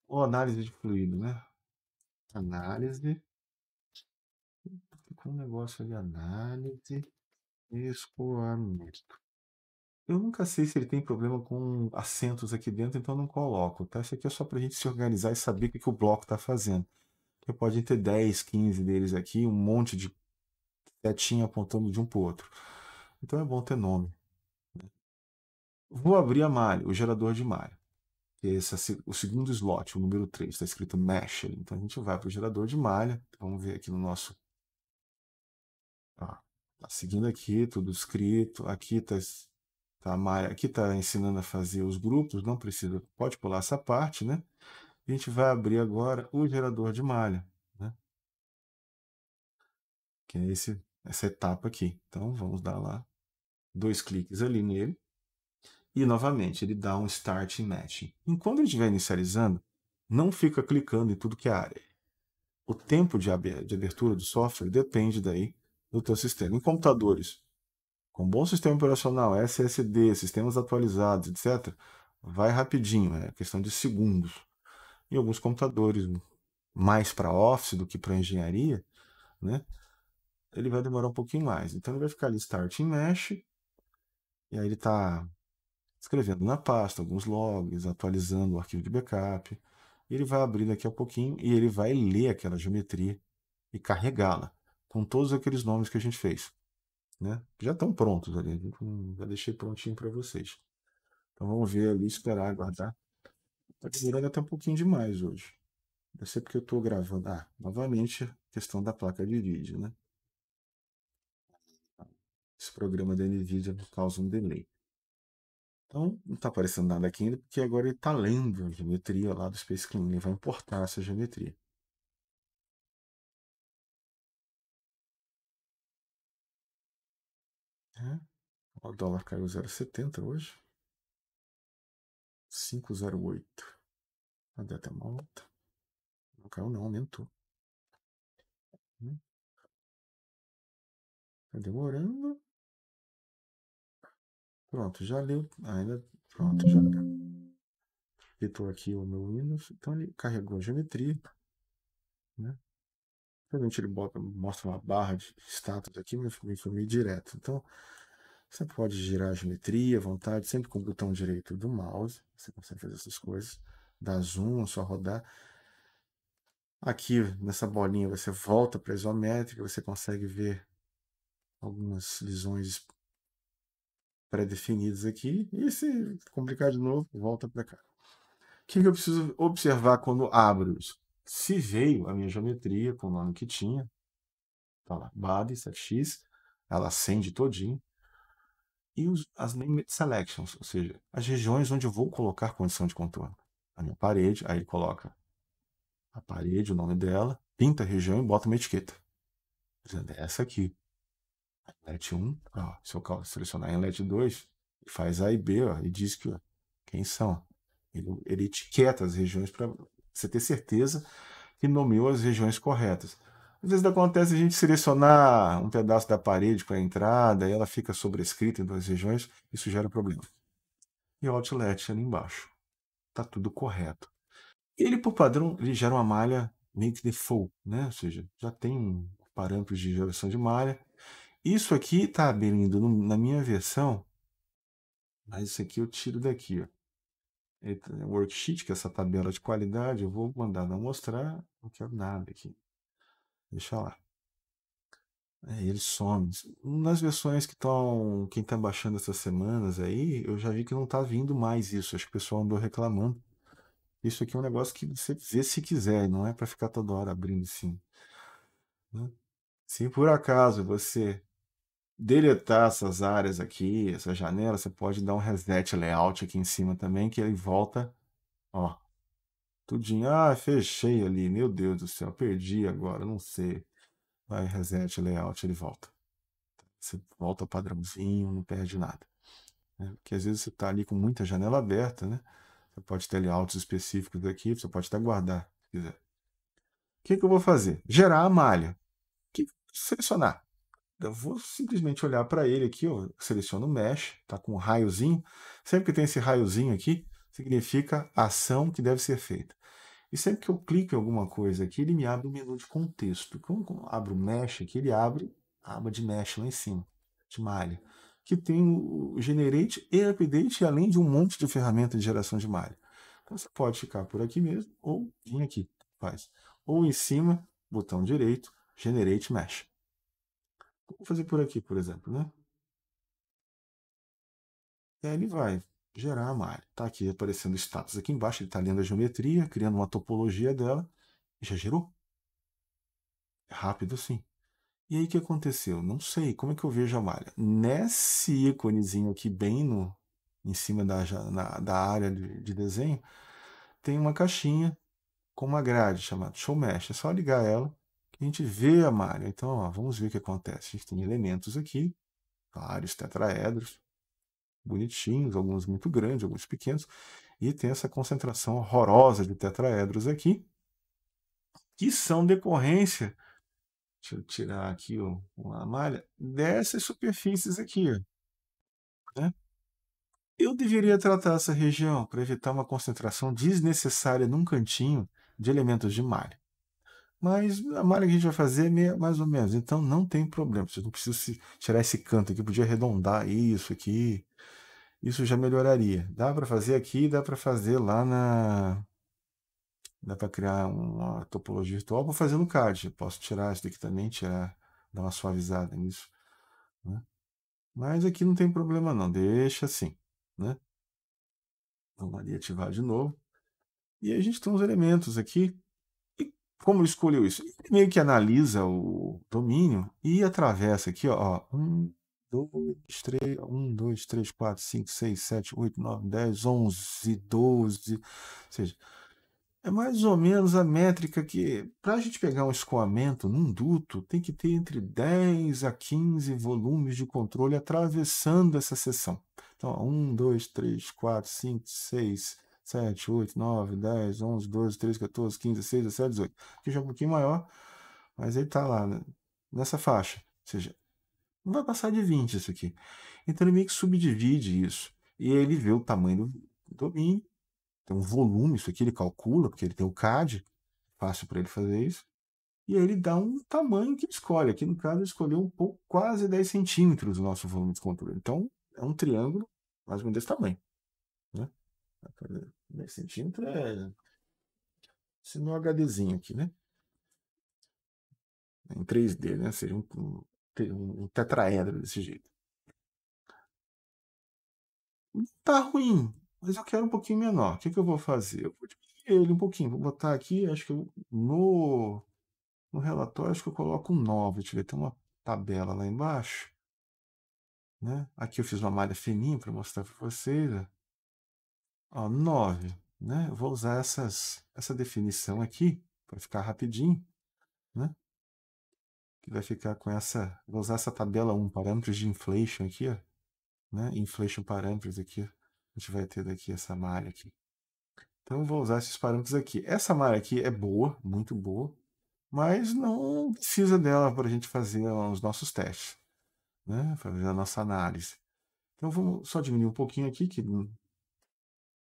Ou análise de fluido, né? Análise. Ficou um negócio ali, análise, escoamento. Eu nunca sei se ele tem problema com acentos aqui dentro, então eu não coloco, tá? Isso aqui é só para a gente se organizar e saber o que o bloco está fazendo. Porque pode ter 10, 15 deles aqui, um monte de setinha apontando de um para o outro. Então é bom ter nome. Vou abrir a malha, o gerador de malha. Que é o segundo slot, o número 3, está escrito Mesh. Então a gente vai para o gerador de malha. Vamos ver aqui no nosso. Tá seguindo aqui, tudo escrito. Aqui tá a malha, aqui está ensinando a fazer os grupos, não precisa, pode pular essa parte, né? A gente vai abrir agora o gerador de malha, né? Que é essa etapa aqui. Então vamos dar lá 2 cliques ali nele. E novamente ele dá um Start in Matching. Enquanto ele estiver inicializando, não fica clicando em tudo que é área. O tempo de abertura do software depende daí do teu sistema. Em computadores com bom sistema operacional, SSD, sistemas atualizados, etc., vai rapidinho, é questão de segundos. Em alguns computadores, mais para Office do que para engenharia, né, ele vai demorar um pouquinho mais. Então ele vai ficar ali Start in Mesh, e aí ele está escrevendo na pasta alguns logs, atualizando o arquivo de backup. Ele vai abrir daqui a pouquinho e ele vai ler aquela geometria e carregá-la com todos aqueles nomes que a gente fez, né? Já estão prontos ali, já deixei prontinho para vocês. Então vamos ver ali, esperar, aguardar. Está demorando até um pouquinho demais hoje. Deve ser porque eu estou gravando. Ah, novamente, questão da placa de vídeo, né? Esse programa da NVIDIA causa um delay. Então, não está aparecendo nada aqui ainda, porque agora ele está lendo a geometria lá do Space Clean. Ele vai importar essa geometria. É. O dólar caiu 0,70 hoje. 5,08. Cadê até uma alta? Não caiu não, aumentou. Tá demorando. Pronto, já leu. Ainda. Pronto, já editou aqui o meu Windows. Então ele carregou a geometria, né? Provavelmente ele mostra uma barra de status aqui, mas foi meio direto. Então, Você pode girar a geometria à vontade, sempre com o botão direito do mouse. Você consegue fazer essas coisas. Dar zoom, é só rodar. Aqui, nessa bolinha, você volta para a isométrica, você consegue ver algumas visões pré-definidas aqui. E se complicar de novo, volta para cá. O que eu preciso observar quando abro isso? Se veio a minha geometria com o nome que tinha, tá lá, body, x, ela acende todinho. E as named selections, ou seja, as regiões onde eu vou colocar condição de contorno. A minha parede, aí ele coloca a parede, o nome dela, pinta a região e bota uma etiqueta. Dizendo, é essa aqui. Inlet 1, ó, se eu selecionar Inlet 2, ele faz A e B, ó, e diz que, ó, quem são. Ele etiqueta as regiões para você ter certeza que nomeou as regiões corretas. Às vezes acontece a gente selecionar um pedaço da parede para a entrada e ela fica sobrescrita em duas regiões, isso gera problema. E o outlet ali embaixo. Está tudo correto. Ele, por padrão, ele gera uma malha meio que default, né? Ou seja, já tem parâmetros de geração de malha. Isso aqui está abrindo na minha versão, mas isso aqui eu tiro daqui, ó. Worksheet, que é essa tabela de qualidade, eu vou mandar não mostrar, não quero nada aqui. Deixa lá. Ele some. Nas versões que estão, quem está baixando essas semanas aí, eu já vi que não está vindo mais isso. Acho que o pessoal andou reclamando. Isso aqui é um negócio que você vê se quiser, não é para ficar toda hora abrindo assim, né? Se por acaso você deletar essas áreas aqui, essa janela, você pode dar um reset layout aqui em cima também, que ele volta, ó, tudinho. Ah, fechei ali, meu Deus do céu, perdi agora, não sei. Vai, reset layout, ele volta. Você volta ao padrãozinho, não perde nada, né? Porque às vezes você está ali com muita janela aberta, né? Você pode ter layouts específicos aqui, você pode até guardar, se quiser. O que eu vou fazer? Gerar a malha. Selecionar. Eu vou simplesmente olhar para ele aqui, ó, seleciono o Mesh, tá com um raiozinho. Sempre que tem esse raiozinho aqui, significa ação que deve ser feita. E sempre que eu clico em alguma coisa aqui, ele me abre um menu de contexto. Quando abro o Mesh aqui, ele abre a aba de Mesh lá em cima, de malha, que tem o Generate e Update, além de um monte de ferramentas de geração de malha. Então você pode ficar por aqui mesmo, ou vir aqui, faz. Ou em cima, botão direito, Generate Mesh. Vou fazer por aqui, por exemplo, né? E aí ele vai gerar a malha. Está aqui aparecendo o status aqui embaixo, ele está lendo a geometria, criando uma topologia dela, e já gerou. É rápido assim. E aí o que aconteceu? Não sei. Como é que eu vejo a malha? Nesse íconezinho aqui, bem em cima da área de desenho, tem uma caixinha com uma grade chamada Show Mesh. É só ligar ela que a gente vê a malha. Então, ó, vamos ver o que acontece. A gente tem elementos aqui, vários tetraedros, bonitinhos, alguns muito grandes, alguns pequenos, e tem essa concentração horrorosa de tetraedros aqui, que são decorrência, deixa eu tirar aqui a malha, dessas superfícies aqui, né? Eu deveria tratar essa região para evitar uma concentração desnecessária num cantinho de elementos de malha. Mas a malha que a gente vai fazer é mais ou menos, então não tem problema. Você não precisa tirar esse canto aqui, podia arredondar isso aqui. Isso já melhoraria. Dá para fazer aqui, dá para fazer lá na. Dá para criar uma topologia virtual. Vou fazer no CAD. Eu posso tirar isso daqui também, tirar, dar uma suavizada nisso, né? Mas aqui não tem problema não, deixa assim, né? Vamos ali ativar de novo. E aí a gente tem uns elementos aqui. E como ele escolheu isso? Ele meio que analisa o domínio e atravessa aqui, ó. 2, 3, 4, 5, 6, 7, 8, 9, 10, 11, 12. Ou seja, é mais ou menos a métrica que, para a gente pegar um escoamento num duto, tem que ter entre 10 a 15 volumes de controle atravessando essa seção. Então, 1, 2, 3, 4, 5, 6, 7, 8, 9, 10, 11, 12, 13, 14, 15, 16, 17, 18. Aqui já é um pouquinho maior, mas ele está lá, né, nessa faixa. Ou seja, não vai passar de 20 isso aqui. Então ele meio que subdivide isso. E aí ele vê o tamanho do domínio, tem um volume, isso aqui ele calcula, porque ele tem o CAD, fácil para ele fazer isso. e aí ele dá um tamanho que escolhe. Aqui no caso, ele escolheu um pouco, quase 10 centímetros o nosso volume de controle. Então, é um triângulo mais ou menos desse tamanho, né? 10 centímetros é esse meu HDzinho aqui, né? Em 3D, né? Seria um tetraedro desse jeito. Tá ruim, mas eu quero um pouquinho menor. O que que eu vou fazer? Eu vou diminuir ele um pouquinho. Vou botar aqui, acho que no relatório, acho que eu coloco um 9. Deixa eu ver, tem uma tabela lá embaixo, né? Aqui eu fiz uma malha fininha para mostrar para vocês. Ó, 9, né? Eu vou usar essa definição aqui para ficar rapidinho, né? Que vai ficar com essa. Vou usar essa tabela 1, parâmetros de inflation aqui, ó, né? Inflation parameters aqui. A gente vai ter daqui essa malha aqui. Então eu vou usar esses parâmetros aqui. Essa malha aqui é boa, muito boa, mas não precisa dela para a gente fazer os nossos testes, né? Fazer a nossa análise. Então vamos só diminuir um pouquinho aqui, que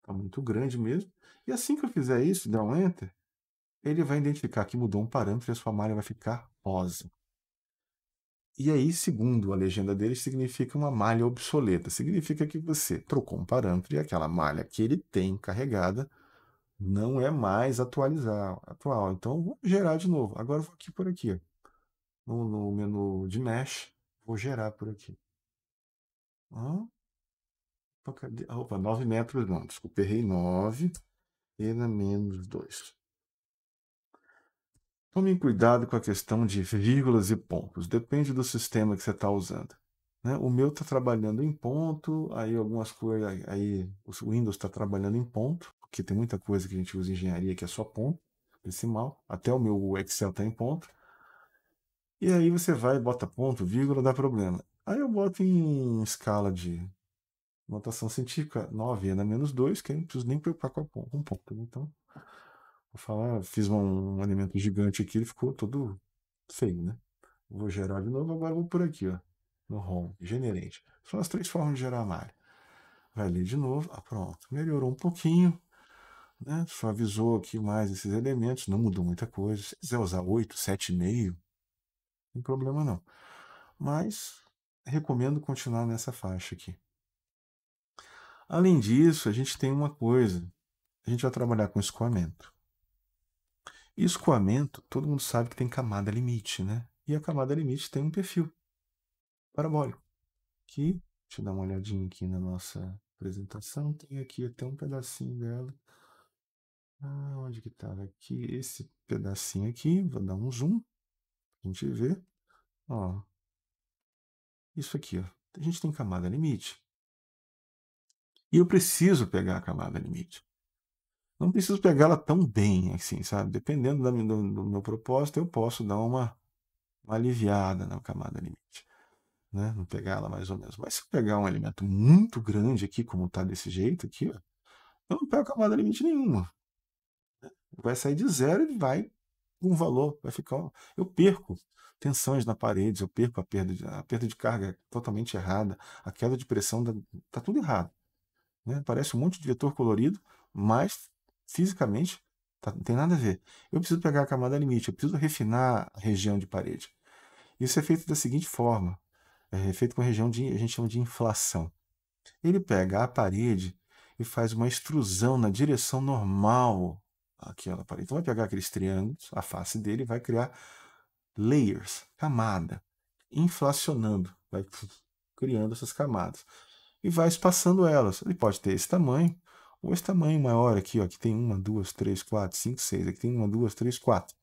está muito grande mesmo. E assim que eu fizer isso, dar um Enter, ele vai identificar que mudou um parâmetro e a sua malha vai ficar rosa. E aí, segundo a legenda dele, significa uma malha obsoleta. Significa que você trocou um parâmetro e aquela malha que ele tem carregada não é mais atual. Então, vou gerar de novo. Agora eu vou aqui por aqui, ó, no menu de Mesh, vou gerar por aqui. Opa, 9 metros não, desculpa, errei 9, pena menos 2. Tome cuidado com a questão de vírgulas e pontos, depende do sistema que você está usando, né? O meu está trabalhando em ponto, aí algumas coisas, aí o Windows está trabalhando em ponto, porque tem muita coisa que a gente usa em engenharia que é só ponto, decimal, até o meu Excel está em ponto. E aí você vai, bota ponto, vírgula, dá problema. Aí eu boto em escala de notação científica 9 na menos 2, que aí não preciso nem preocupar com ponto. Então, vou falar, fiz um elemento gigante aqui, ele ficou todo feio, né? Vou gerar de novo, agora vou por aqui, ó, no Home, Generate. São as 3 formas de gerar a malha. Vai ler de novo, pronto, melhorou um pouquinho, né? Suavizou aqui mais esses elementos, não mudou muita coisa. Se quiser usar 8, 7,5, não tem problema não. Mas recomendo continuar nessa faixa aqui. Além disso, a gente tem uma coisa. A gente vai trabalhar com escoamento. E escoamento, todo mundo sabe que tem camada limite, né? E a camada limite tem um perfil parabólico. Que, deixa eu dar uma olhadinha aqui na nossa apresentação. Tem aqui até um pedacinho dela. Onde que estava aqui? Esse pedacinho aqui. Vou dar um zoom pra gente ver. Ó, isso aqui, ó. A gente tem camada limite. E eu preciso pegar a camada limite. Não preciso pegá-la tão bem assim, sabe? Dependendo do meu propósito, eu posso dar uma aliviada na camada limite, né? Não pegar ela mais ou menos. Mas se eu pegar um elemento muito grande aqui, como está desse jeito aqui, ó, eu não pego camada limite nenhuma. Vai sair de zero e vai um valor, vai ficar. Eu perco tensões na parede, eu perco a perda de carga é totalmente errada, a queda de pressão tá tudo errado, né? Parece um monte de vetor colorido, mas fisicamente não tem nada a ver. Eu preciso pegar a camada limite, eu preciso refinar a região de parede. Isso é feito da seguinte forma: é feito com a região a gente chama de inflação. Ele pega a parede e faz uma extrusão na direção normal àquela parede. Então vai pegar aqueles triângulos, a face dele, e vai criar layers, camada, inflacionando, vai criando essas camadas e vai espaçando elas. Ele pode ter esse tamanho, ou esse tamanho maior aqui, ó, que tem 1, 2, 3, 4, 5, 6. Aqui tem 1, 2, 3, 4.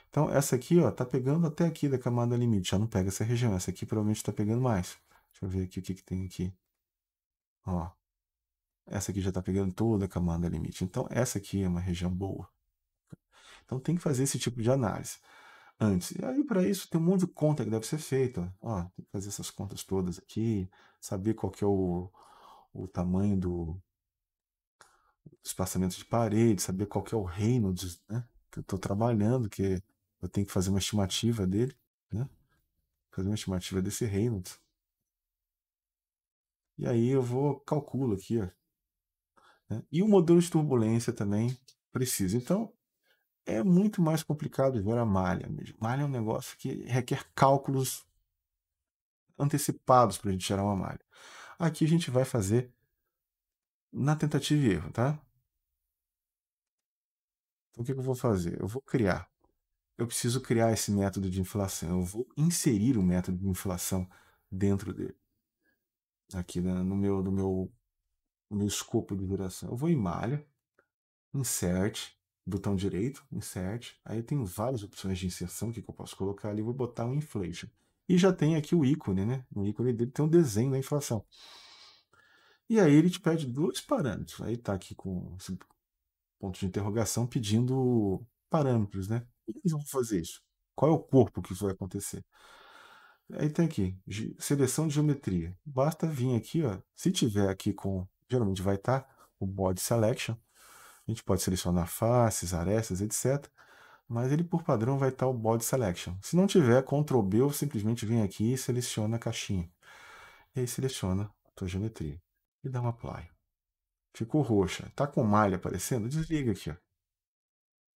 Então, essa aqui, ó, tá pegando até aqui da camada limite. Já não pega essa região. Essa aqui provavelmente está pegando mais. Deixa eu ver aqui o que tem aqui. Ó, essa aqui já está pegando toda a camada limite. Então, essa aqui é uma região boa. Então, tem que fazer esse tipo de análise antes. E aí, para isso, tem um monte de conta que deve ser feita. Ó, tem que fazer essas contas todas aqui, saber qual que é o tamanho do espaçamento de parede, saber qual que é o Reynolds, né, que eu estou trabalhando, que eu tenho que fazer uma estimativa dele, né, fazer uma estimativa desse Reynolds. E aí eu vou calculo aqui, ó, né? E o modelo de turbulência também precisa. Então, é muito mais complicado ver a malha mesmo. Malha é um negócio que requer cálculos antecipados para a gente gerar uma malha. Aqui a gente vai fazer na tentativa e erro, tá? Então o que eu vou fazer? Eu preciso criar esse método de inflação. Eu vou inserir o método de inflação dentro dele. Aqui no meu escopo de geração. Eu vou em malha, insert, botão direito, insert. Aí eu tenho várias opções de inserção que eu posso colocar ali. Vou botar um inflation. E já tem aqui o ícone, né? No ícone dele tem um desenho da inflação. E aí ele te pede dois parâmetros. Aí tá aqui com esse ponto de interrogação pedindo parâmetros, né? E eles vão fazer isso? Qual é o corpo que isso vai acontecer? Aí tem aqui, seleção de geometria. Basta vir aqui, ó. Se tiver aqui com, geralmente vai estar o body selection. A gente pode selecionar faces, arestas, etc. Mas ele por padrão vai estar o body selection. Se não tiver, Ctrl B, eu simplesmente vem aqui e seleciona a caixinha. E aí seleciona a tua geometria. E dá um apply. Ficou roxa. Tá com malha aparecendo? Desliga aqui, ó.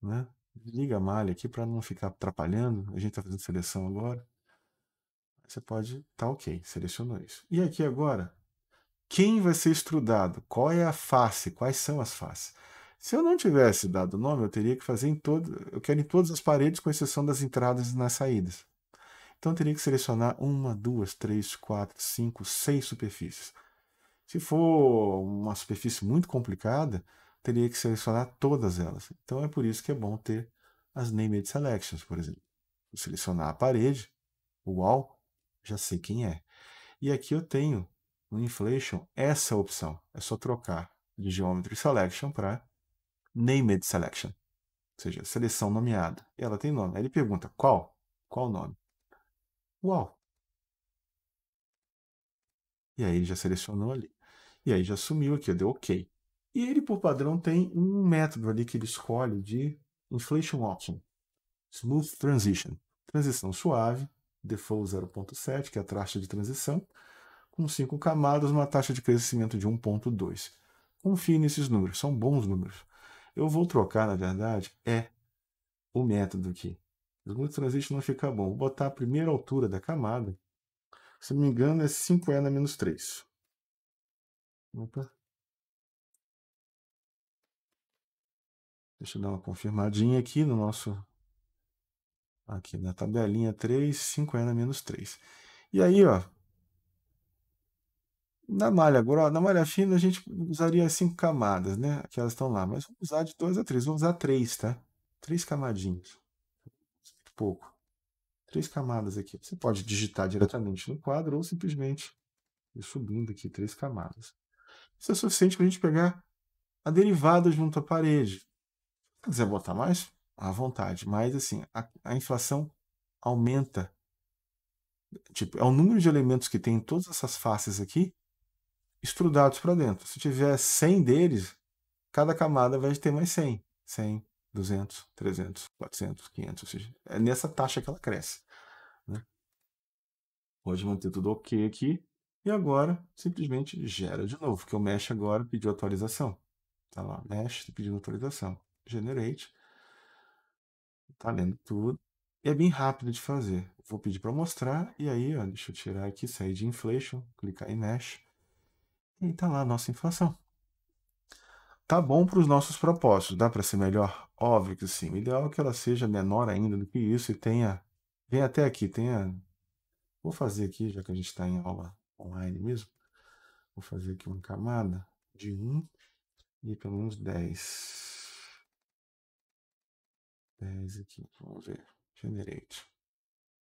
Né? Desliga a malha aqui para não ficar atrapalhando. A gente está fazendo seleção agora. Você pode, tá ok, selecionou isso. E aqui agora, quem vai ser extrudado? Qual é a face? Quais são as faces? Se eu não tivesse dado o nome, eu teria que fazer em todo, eu quero em todas as paredes, com exceção das entradas e nas saídas. Então eu teria que selecionar uma, duas, três, quatro, cinco, seis superfícies. Se for uma superfície muito complicada, teria que selecionar todas elas. Então é por isso que é bom ter as named selections, por exemplo. Vou selecionar a parede, o wall, já sei quem é. E aqui eu tenho no Inflation essa opção. É só trocar de Geometry Selection para Named Selection. Ou seja, seleção nomeada. E ela tem nome. Aí ele pergunta qual? Qual o nome? Wall. E aí ele já selecionou ali. E aí já sumiu aqui, deu OK. E ele, por padrão, tem um método ali que ele escolhe de Inflation Option. Smooth Transition. Transição suave. Default 0.7, que é a taxa de transição. Com 5 camadas, uma taxa de crescimento de 1.2. Confie nesses números, são bons números. Eu vou trocar, na verdade, o método aqui. O Smooth Transition não fica bom. Vou botar a primeira altura da camada. Se não me engano, é 5 na menos 3. Opa. Deixa eu dar uma confirmadinha aqui no nosso... Aqui na tabelinha 3, 5 na menos 3. E aí, ó, na malha grossa, na malha fina, a gente usaria 5 camadas, né? Que elas estão lá. Mas vamos usar de 2 a 3. Vamos usar 3, tá? 3 camadinhas. Muito pouco. 3 camadas aqui. Você pode digitar diretamente no quadro ou simplesmente ir subindo aqui 3 camadas. Isso é suficiente para a gente pegar a derivada junto à parede. Se quiser botar mais, à vontade. Mas, assim, a inflação aumenta. Tipo, é o número de elementos que tem em todas essas faces aqui estrudados para dentro. Se tiver 100 deles, cada camada vai ter mais 100. 100, 200, 300, 400, 500. Ou seja, é nessa taxa que ela cresce. Né? Pode manter tudo ok aqui. E agora, simplesmente gera de novo, porque o Mesh agora pediu atualização. Tá lá, Mesh pedindo atualização. Generate. Tá lendo tudo. E é bem rápido de fazer. Vou pedir para mostrar. E aí, ó, deixa eu tirar aqui, sair de Inflation, clicar em Mesh. E tá lá a nossa inflação. Tá bom para os nossos propósitos. Dá para ser melhor? Óbvio que sim. O ideal é que ela seja menor ainda do que isso e tenha... Vem até aqui, tenha... Vou fazer aqui, já que a gente está em aula online mesmo. Vou fazer aqui uma camada de 1 e pelo menos 10. 10 aqui, vamos ver. Generate.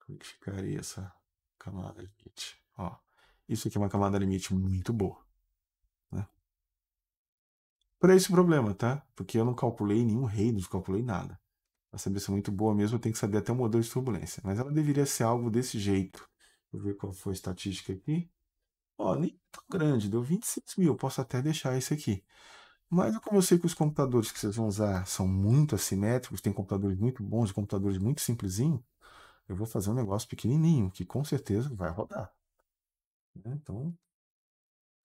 Como é que ficaria essa camada limite? Ó, isso aqui é uma camada limite muito boa. Né? Para esse problema, tá? Porque eu não calculei nenhum rei, não calculei nada. Para saber se é muito boa mesmo, eu tenho que saber até o modelo de turbulência. Mas ela deveria ser algo desse jeito. Vou ver qual foi a estatística aqui. Ó, nem tão grande, deu 26 mil. Posso até deixar esse aqui. Mas como eu sei que os computadores que vocês vão usar são muito assimétricos, tem computadores muito bons e computadores muito simplesinhos, eu vou fazer um negócio pequenininho, que com certeza vai rodar. Né? Então,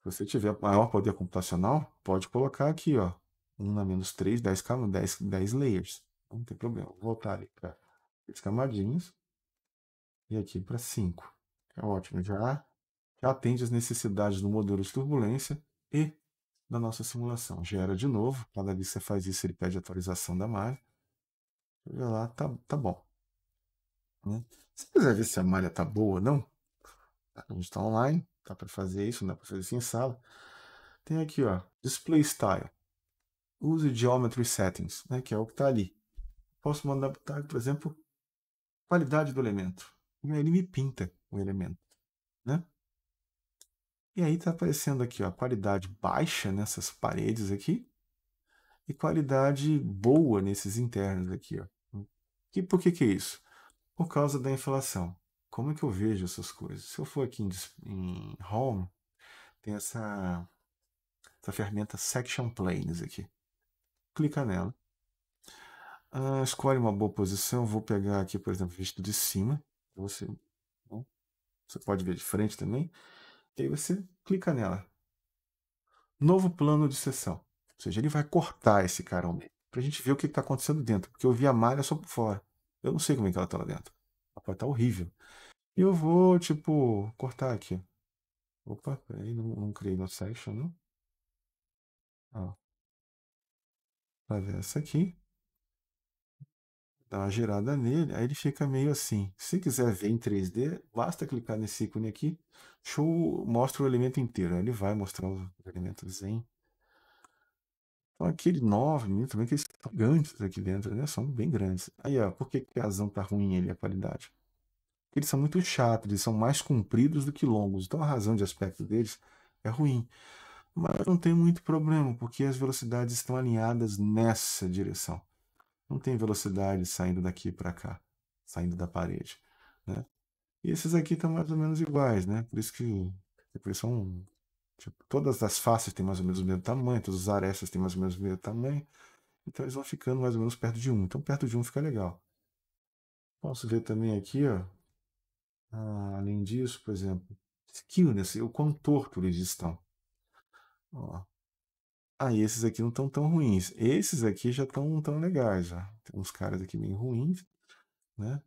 se você tiver maior poder computacional, pode colocar aqui, ó, 1 na menos 3, 10 layers. Não tem problema. Vou voltar ali para as camadinhas e aqui para 5. É ótimo, já atende às necessidades do modelo de turbulência e da nossa simulação. Gera de novo, cada vez que você faz isso, ele pede atualização da malha. Vê lá, tá bom. Né? Se quiser ver se a malha tá boa ou não, a gente está online, dá para fazer isso, não dá para fazer isso em sala. Tem aqui, ó, Display Style. Use Geometry Settings, né, que é o que está ali. Posso mandar, por exemplo, qualidade do elemento. E aí ele me pinta o elemento. Né? E aí está aparecendo aqui, ó, qualidade baixa nessas paredes aqui e qualidade boa nesses internos aqui. Ó. Por que é isso? Por causa da inflação. Como é que eu vejo essas coisas? Se eu for aqui em Home, tem essa ferramenta Section Planes aqui. Clica nela. Escolhe uma boa posição. Vou pegar aqui, por exemplo, visto de cima. Você, né? Você pode ver de frente também. E aí você clica nela. Novo plano de sessão. Ou seja, ele vai cortar esse cara ao meio. Pra gente ver o que está acontecendo dentro. Porque eu vi a malha só por fora. Eu não sei como é que ela está lá dentro. Ela pode estar horrível. E eu vou, tipo, cortar aqui. Opa, peraí, não criei no section, não? Ó, vai ver essa aqui. Dá uma girada nele, aí ele fica meio assim. Se quiser ver em 3D, basta clicar nesse ícone aqui. Show, mostra o elemento inteiro. Aí ele vai mostrar os elementos em. Então, aquele 9mm também, que eles são gigantes aqui dentro, né? São bem grandes. Aí, ó, por que a razão tá ruim ele, a qualidade? Porque eles são muito chatos, eles são mais compridos do que longos. Então, a razão de aspecto deles é ruim. Mas não tem muito problema, porque as velocidades estão alinhadas nessa direção. Não tem velocidade saindo daqui para cá, saindo da parede, né? E esses aqui estão mais ou menos iguais, né? Por isso que depois são, tipo, todas as faces têm mais ou menos o mesmo tamanho, todos os arestas têm mais ou menos o mesmo tamanho, então eles vão ficando mais ou menos perto de um. Então perto de um fica legal. Posso ver também aqui, ó, além disso, por exemplo, skewness, o quão torto eles estão. Ó. Esses aqui não estão tão ruins. Esses aqui já estão tão legais, já. Tem uns caras aqui meio ruins, né?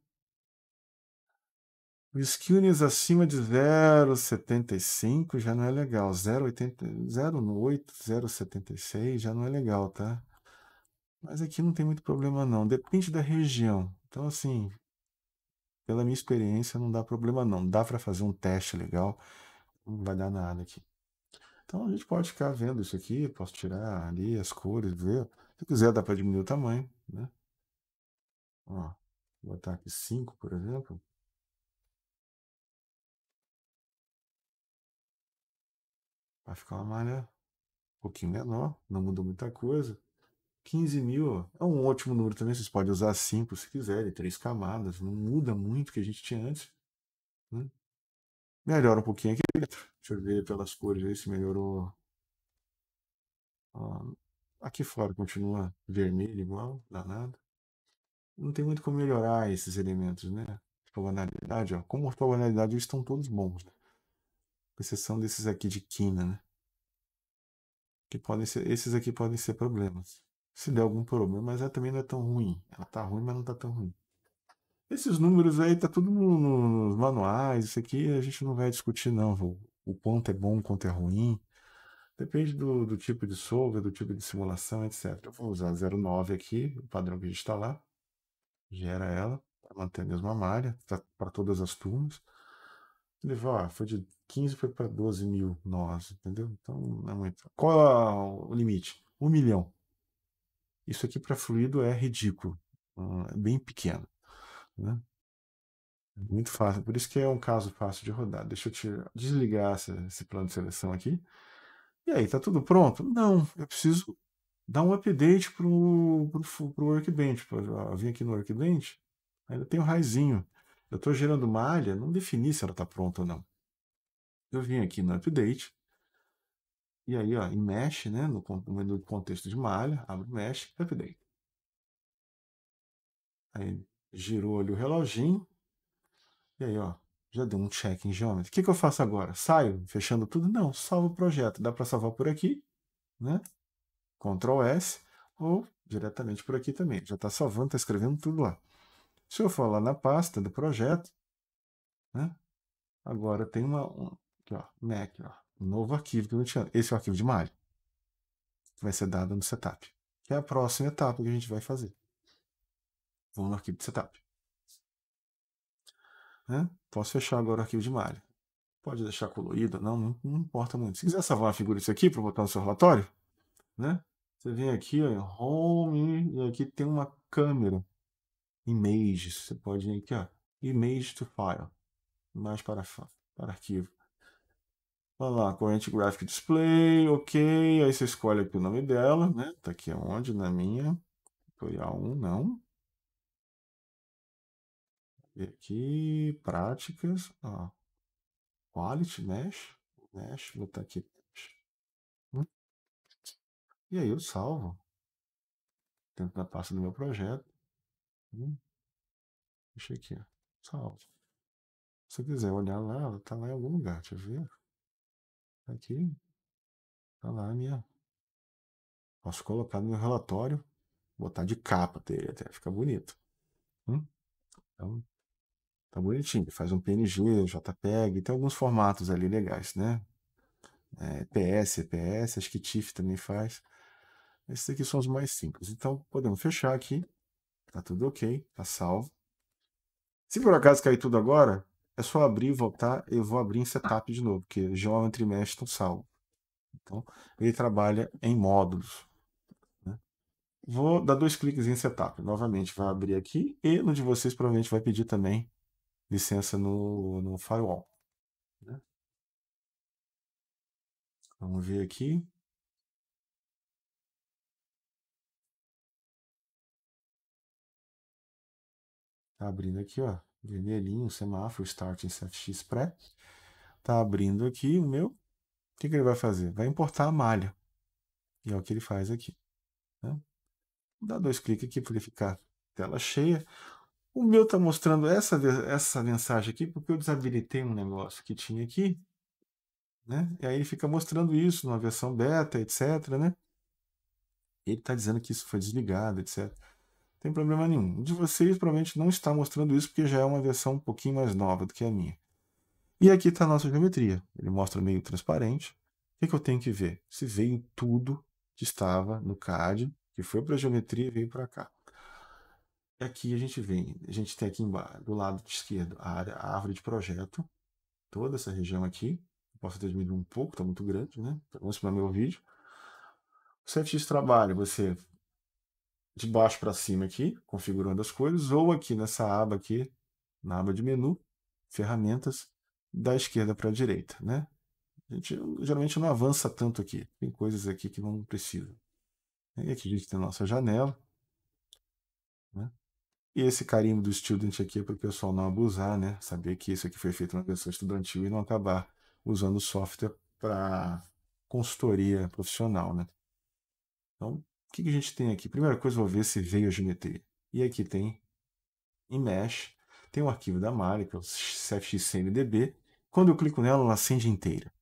O skewness acima de 0,75 já não é legal. 0,80, 0,8, 0,76 já não é legal, tá? Mas aqui não tem muito problema não. Depende da região. Então, assim, pela minha experiência, não dá problema não. Dá para fazer um teste legal. Não vai dar nada aqui. Então, a gente pode ficar vendo isso aqui. Posso tirar ali as cores, ver. Se quiser, dá para diminuir o tamanho, né? Ó, vou botar aqui 5, por exemplo. Vai ficar uma malha um pouquinho menor. Não muda muita coisa. 15.000 é um ótimo número também. Vocês podem usar 5 se quiserem, 3 camadas. Não muda muito o que a gente tinha antes. Né? Melhora um pouquinho aqui dentro. Deixa eu ver pelas cores aí se melhorou. Ó, aqui fora continua vermelho igual, danado. Não tem muito como melhorar esses elementos, né? Tonalidade, ó. Como tonalidade eles estão todos bons, né? Com exceção desses aqui de quina, né? Que podem ser, esses aqui podem ser problemas. Se der algum problema, mas ela também não é tão ruim. Ela tá ruim, mas não tá tão ruim. Esses números aí tá tudo nos manuais. Isso aqui a gente não vai discutir, não. O quanto é bom, o quanto é ruim. Depende do tipo de solver, do tipo de simulação, etc. Eu vou usar 0,9 aqui, o padrão que a gente está lá. Gera ela, para manter a mesma malha, para todas as turmas. Ele vai, foi de 15 para 12 mil nós, entendeu? Então não é muito. Qual é o limite? 1 milhão. Isso aqui para fluido é ridículo. É bem pequeno. Né? Muito fácil. Por isso que é um caso fácil de rodar. Deixa eu desligar esse plano de seleção aqui. E aí, tá tudo pronto? Não, eu preciso dar um update pro Workbench. Eu vim aqui no Workbench, ainda tem um raizinho. Eu estou gerando malha, não defini se ela está pronta ou não. Eu vim aqui no update, e aí, ó, em mesh, né, no menu de contexto de malha, abre o mesh, update. Aí girou ali o reloginho, e aí, ó, já deu um check em Geometry. O que eu faço agora? Saio, fechando tudo? Não, salvo o projeto. Dá para salvar por aqui, né? Ctrl S, ou diretamente por aqui também. Já está salvando, está escrevendo tudo lá. Se eu for lá na pasta do projeto, né? Agora tem aqui, ó, Mac, ó, um novo arquivo que eu não tinha. Esse é o arquivo de malha, que vai ser dado no setup, que é a próxima etapa que a gente vai fazer. Vou no arquivo de setup. Né? Posso fechar agora o arquivo de malha. Pode deixar colorido, não importa muito. Se quiser salvar uma figura disso aqui para botar no seu relatório, né? Você vem aqui, ó, em Home, e aqui tem uma câmera. Images. Você pode ir aqui, ó. Image to File. Mais para arquivo. Vamos lá, Current Graphic Display, ok. Aí você escolhe aqui o nome dela, né? Tá aqui onde? Na minha. Tutorial 1, não. E aqui, práticas, ó. Quality, Mesh. Mesh, vou botar aqui. Hum. E aí eu salvo. Dentro da pasta do meu projeto. Deixa aqui, ó. Salvo. Se você quiser olhar lá, ela tá lá em algum lugar, deixa eu ver. Aqui, tá lá a minha. Posso colocar no meu relatório, botar de capa dele até, fica bonito. Então, tá bonitinho. Faz um PNG, JPEG, tem alguns formatos ali legais, né? PS, EPS, acho que TIFF também faz. Esses aqui são os mais simples. Então, podemos fechar aqui. Tá tudo ok, tá salvo. Se por acaso cair tudo agora, é só abrir e voltar. Eu vou abrir em setup de novo, porque Geometry Mesh estão salvo. Então, ele trabalha em módulos. Né? Vou dar 2 cliques em setup. Novamente, vai abrir aqui. E no de vocês provavelmente vai pedir também licença no firewall. Né? Vamos ver aqui. Tá abrindo aqui, ó. Vermelhinho, semáforo, start em CFX pré. Tá abrindo aqui o meu. O que ele vai fazer? Vai importar a malha. E é o que ele faz aqui. Né? Vou dar 2 cliques aqui para ele ficar tela cheia. O meu tá mostrando essa mensagem aqui porque eu desabilitei um negócio que tinha aqui. Né? E aí ele fica mostrando isso numa versão beta, etc. Né? Ele está dizendo que isso foi desligado, etc. Não tem problema nenhum. O de vocês provavelmente não está mostrando isso porque já é uma versão um pouquinho mais nova do que a minha. E aqui está a nossa geometria. Ele mostra meio transparente. O que eu tenho que ver? Se veio tudo que estava no CAD, que foi para a geometria e veio para cá. Aqui a gente tem aqui embaixo, do lado esquerdo, a árvore de projeto, toda essa região aqui. Posso ter diminuído um pouco, está muito grande, né? Vamos para o meu vídeo. O CFX trabalho, você de baixo para cima aqui, configurando as coisas, ou aqui nessa aba aqui, na aba de menu, ferramentas, da esquerda para a direita, né? A gente geralmente não avança tanto aqui, tem coisas aqui que não precisa. E aqui a gente tem a nossa janela, né? E esse carimbo do student aqui é para o pessoal não abusar, né? Saber que isso aqui foi feito na versão estudantil e não acabar usando o software para consultoria profissional, né? Então, o que a gente tem aqui? Primeira coisa, eu vou ver se veio a geometria. E aqui tem, em Mesh, tem um arquivo da malha, que é o CFX-CNDB. Quando eu clico nela, ela acende inteira.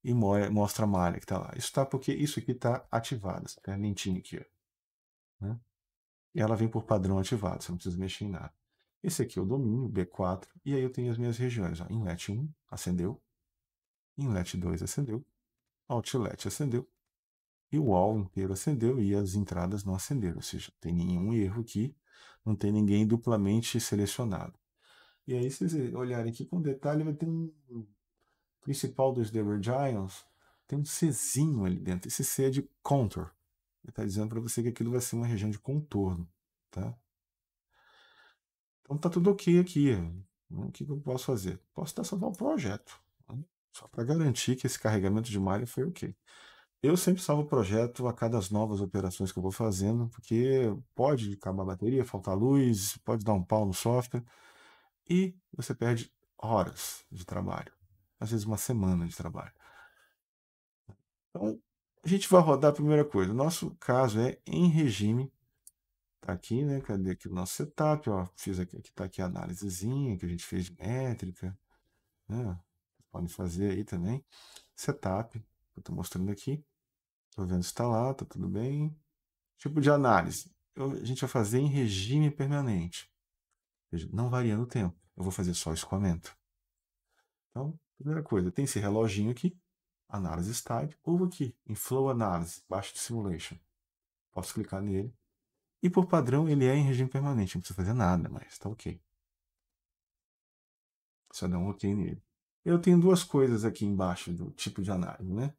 E mostra a malha que está lá. Isso está porque isso aqui está ativado, essa ferramentinha aqui. Ó, né? E ela vem por padrão ativado, você não precisa mexer em nada. Esse aqui é o domínio, B4, e aí eu tenho as minhas regiões. Ó. Inlet 1 acendeu, Inlet 2 acendeu, Outlet acendeu, e o wall inteiro acendeu e as entradas não acenderam, ou seja, não tem nenhum erro aqui, não tem ninguém duplamente selecionado. E aí, se vocês olharem aqui com detalhe, vai ter um principal dos The Giants, tem um Czinho ali dentro. Esse C é de contour. Ele está dizendo para você que aquilo vai ser uma região de contorno. Tá? Então tá tudo ok aqui. O que eu posso fazer? Posso até salvar o projeto. Né? Só para garantir que esse carregamento de malha foi ok. Eu sempre salvo o projeto a cada as novas operações que eu vou fazendo, porque pode acabar a bateria, faltar luz, pode dar um pau no software e você perde horas de trabalho, às vezes uma semana de trabalho. Então, a gente vai rodar a primeira coisa. O nosso caso é em regime. Tá aqui, né? Cadê aqui o nosso setup? Ó, fiz aqui tá aqui a análisezinha que a gente fez de métrica, né? Podem fazer aí também. Setup, eu tô mostrando aqui. Tô vendo se tá lá, tá tudo bem. Tipo de análise. a gente vai fazer em regime permanente. Ou seja, não variando o tempo. Eu vou fazer só escoamento. Então, primeira coisa, tem esse reloginho aqui, análise estádio, ou aqui, em Flow Analysis, abaixo de Simulation. Posso clicar nele. E por padrão ele é em regime permanente, não precisa fazer nada, mas está ok. Só dá um ok nele. Eu tenho duas coisas aqui embaixo do tipo de análise, né?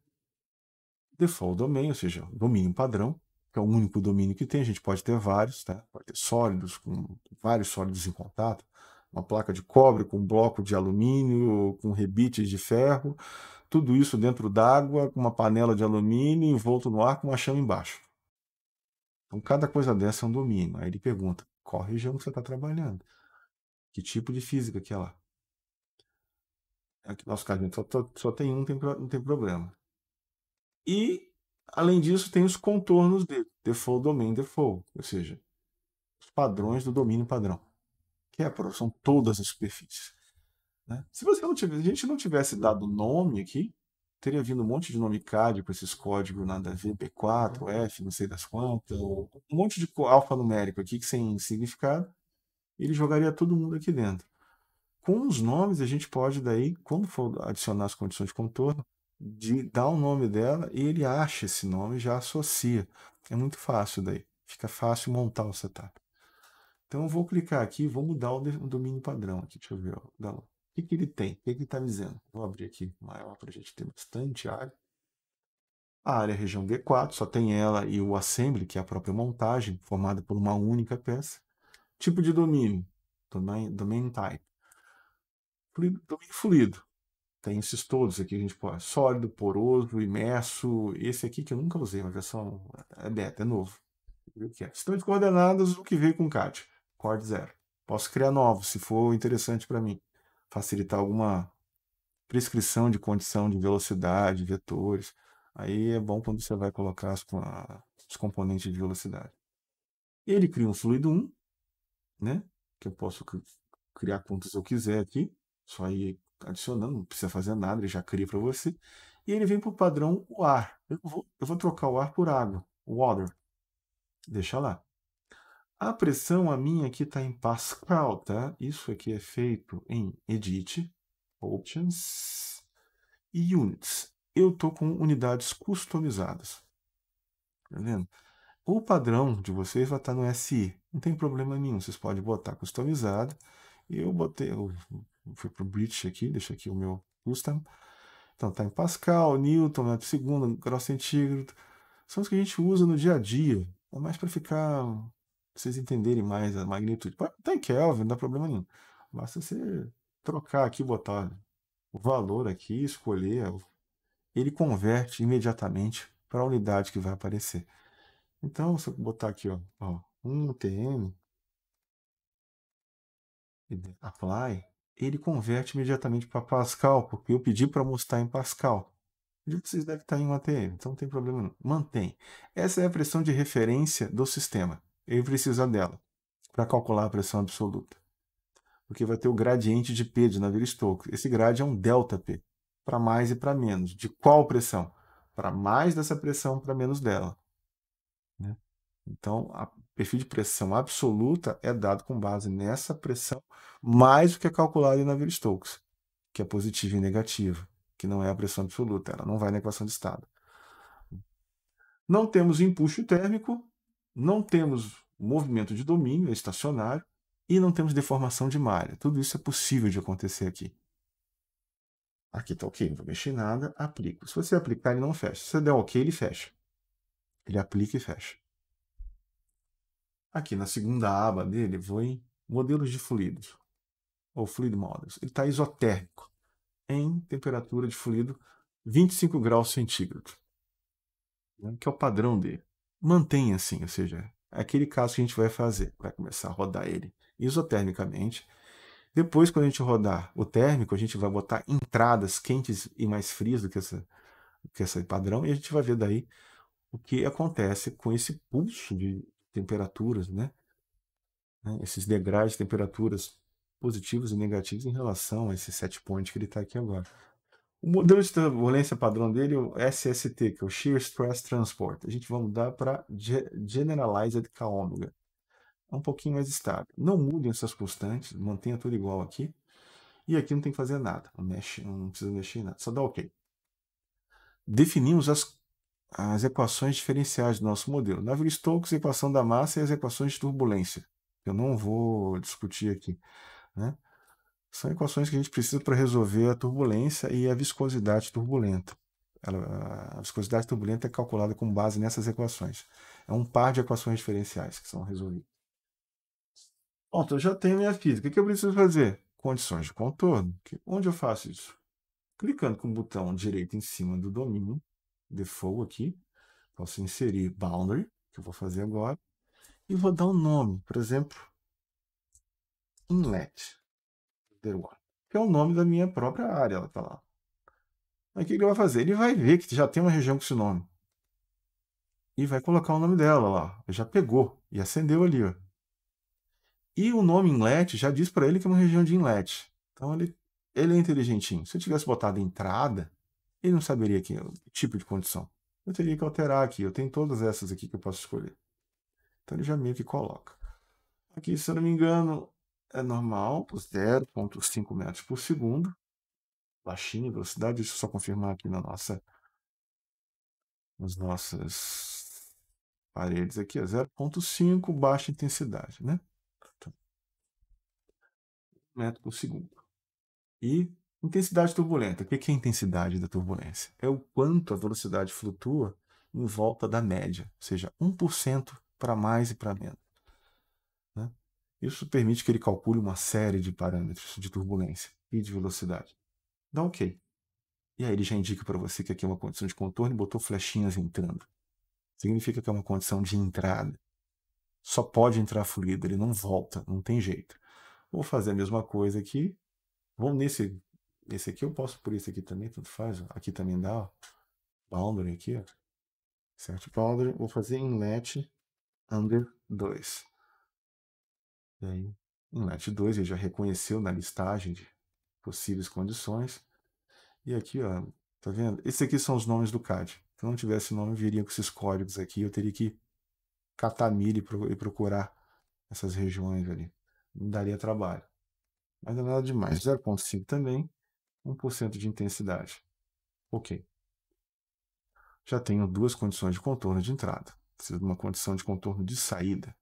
Default domain, ou seja, domínio padrão, que é o único domínio que tem. A gente pode ter vários, tá? Pode ter sólidos, com vários sólidos em contato. Uma placa de cobre com um bloco de alumínio, com rebites de ferro. Tudo isso dentro d'água, com uma panela de alumínio envolto no ar com uma chama embaixo. Então, cada coisa dessa é um domínio. Aí ele pergunta, qual região que você está trabalhando? Que tipo de física que é lá? Aqui, no nosso caso, só tem um, não tem problema. E, além disso, tem os contornos dele. Default Domain Default, ou seja, os padrões do domínio padrão. Que são todas as superfícies. Né? Se a gente não tivesse dado nome aqui, teria vindo um monte de nome CAD com esses códigos nada a ver, B4, F, não sei das quantas, um monte de alfanumérico aqui que sem significado, ele jogaria todo mundo aqui dentro. Com os nomes, a gente pode daí, quando for adicionar as condições de contorno, dar o nome dela e ele acha esse nome e já associa. É muito fácil daí. Fica fácil montar o setup. Então eu vou clicar aqui, vou mudar o domínio padrão aqui. Deixa eu ver. O que ele tem? O que ele está dizendo? Vou abrir aqui maior para a gente ter bastante área. A área é região V4, só tem ela e o assembly, que é a própria montagem, formada por uma única peça. Tipo de domínio, domain type. Domínio fluido. Tem esses todos aqui, a gente pode. Sólido, poroso, imerso. Esse aqui que eu nunca usei, uma versão é beta, é novo. O que é? Sistema de coordenadas, o que veio com CAD. Cord 0. Posso criar novos, se for interessante para mim. Facilitar alguma prescrição de condição de velocidade, vetores. Aí é bom quando você vai colocar os componentes de velocidade. Ele cria um fluido 1, né? Que eu posso criar quantos eu quiser aqui. Só ir adicionando, não precisa fazer nada, ele já cria para você. E ele vem por padrão o ar. Eu vou trocar o ar por água, water. Deixa lá. A pressão, a minha aqui está em Pascal, tá? Isso aqui é feito em Edit, Options e Units. Eu estou com unidades customizadas. Tá vendo? O padrão de vocês vai estar no SI. Não tem problema nenhum. Vocês podem botar customizado. Eu fui para o British aqui, deixa aqui o meu custom. Então está em Pascal, Newton, metro segundo, grau centígrado. São os que a gente usa no dia a dia. É mais para ficar, pra vocês entenderem mais a magnitude. Pode estar em Kelvin, não dá problema nenhum. Basta você trocar aqui, botar o valor aqui, escolher. Ele converte imediatamente para a unidade que vai aparecer. Então, se eu botar aqui, ó 1 TM, apply, ele converte imediatamente para Pascal, porque eu pedi para mostrar em Pascal. Vocês devem estar em 1 ATM, então não tem problema não. Mantém. Essa é a pressão de referência do sistema. Ele precisa dela para calcular a pressão absoluta. Porque vai ter o gradiente de P de Navier-Stokes. Esse grade é um ΔP, para mais e para menos. De qual pressão? Para mais dessa pressão, para menos dela. Né? Então, o perfil de pressão absoluta é dado com base nessa pressão, mais o que é calculado em Navier-Stokes, que é positivo e negativo, que não é a pressão absoluta, ela não vai na equação de estado. Não temos empuxo térmico, não temos movimento de domínio, é estacionário, e não temos deformação de malha. Tudo isso é possível de acontecer aqui. Aqui está ok, não vou mexer em nada, aplico. Se você aplicar, ele não fecha. Se você der ok, ele fecha. Ele aplica e fecha. Aqui na segunda aba dele, vou em modelos de fluidos, ou fluid models. Ele está isotérmico, em temperatura de fluido 25 graus centígrados, né, que é o padrão dele. Mantém assim, ou seja, é aquele caso que a gente vai fazer, vai começar a rodar ele isotermicamente. Depois, quando a gente rodar o térmico, a gente vai botar entradas quentes e mais frias do que esse padrão, e a gente vai ver daí o que acontece com esse pulso de temperaturas, né? Esses degraus de temperaturas positivos e negativos em relação a esse set point que ele está aqui agora. O modelo de turbulência padrão dele é o SST, que é o Shear Stress Transport. A gente vai mudar para Generalized K-ômega. É um pouquinho mais estável. Não mudem essas constantes, mantenha tudo igual aqui. E aqui não tem que fazer nada, não precisa mexer em nada, só dá OK. Definimos as equações diferenciais do nosso modelo. Navier-Stokes, equação da massa e as equações de turbulência. Eu não vou discutir aqui, né? São equações que a gente precisa para resolver a turbulência e a viscosidade turbulenta. A viscosidade turbulenta é calculada com base nessas equações. É um par de equações diferenciais que são resolvidas. Pronto, eu já tenho minha física. O que eu preciso fazer? Condições de contorno. Onde eu faço isso? Clicando com o botão direito em cima do domínio, default aqui, posso inserir boundary, que eu vou fazer agora, e vou dar um nome, por exemplo, inlet, que é o nome da minha própria área, ela está lá. Aí o que ele vai fazer? Ele vai ver que já tem uma região com esse nome. E vai colocar o nome dela lá. Já pegou e acendeu ali, ó. E o nome inlet já diz para ele que é uma região de inlet. Então ele é inteligentinho. Se eu tivesse botado entrada, ele não saberia que tipo de condição. Eu teria que alterar aqui. Eu tenho todas essas aqui que eu posso escolher. Então ele já meio que coloca. Aqui, se eu não me engano, é normal, 0,5 metros por segundo. Baixinho, velocidade. Deixa eu só confirmar aqui nas nossas paredes aqui, é 0,5, baixa intensidade, né? Então, metro por segundo. E intensidade turbulenta. O que é a intensidade da turbulência? É o quanto a velocidade flutua em volta da média, ou seja, 1% para mais e para menos. Né? Isso permite que ele calcule uma série de parâmetros de turbulência e de velocidade. Dá OK. E aí ele já indica para você que aqui é uma condição de contorno e botou flechinhas entrando. Significa que é uma condição de entrada. Só pode entrar fluido, ele não volta, não tem jeito. Vou fazer a mesma coisa aqui. Vamos nesse aqui, eu posso por esse aqui também, tanto faz. Aqui também dá, ó. Boundary aqui, ó. Certo boundary. Vou fazer inlet under 2. E aí, inlet 2, ele já reconheceu na listagem de possíveis condições. E aqui, ó, tá vendo? Esses aqui são os nomes do CAD. Se não tivesse nome, viria com esses códigos aqui. Eu teria que catar milha e procurar essas regiões ali. Não daria trabalho. Mas não é nada demais. 0,5 também, 1% de intensidade. OK. Já tenho duas condições de contorno de entrada. Preciso de uma condição de contorno de saída.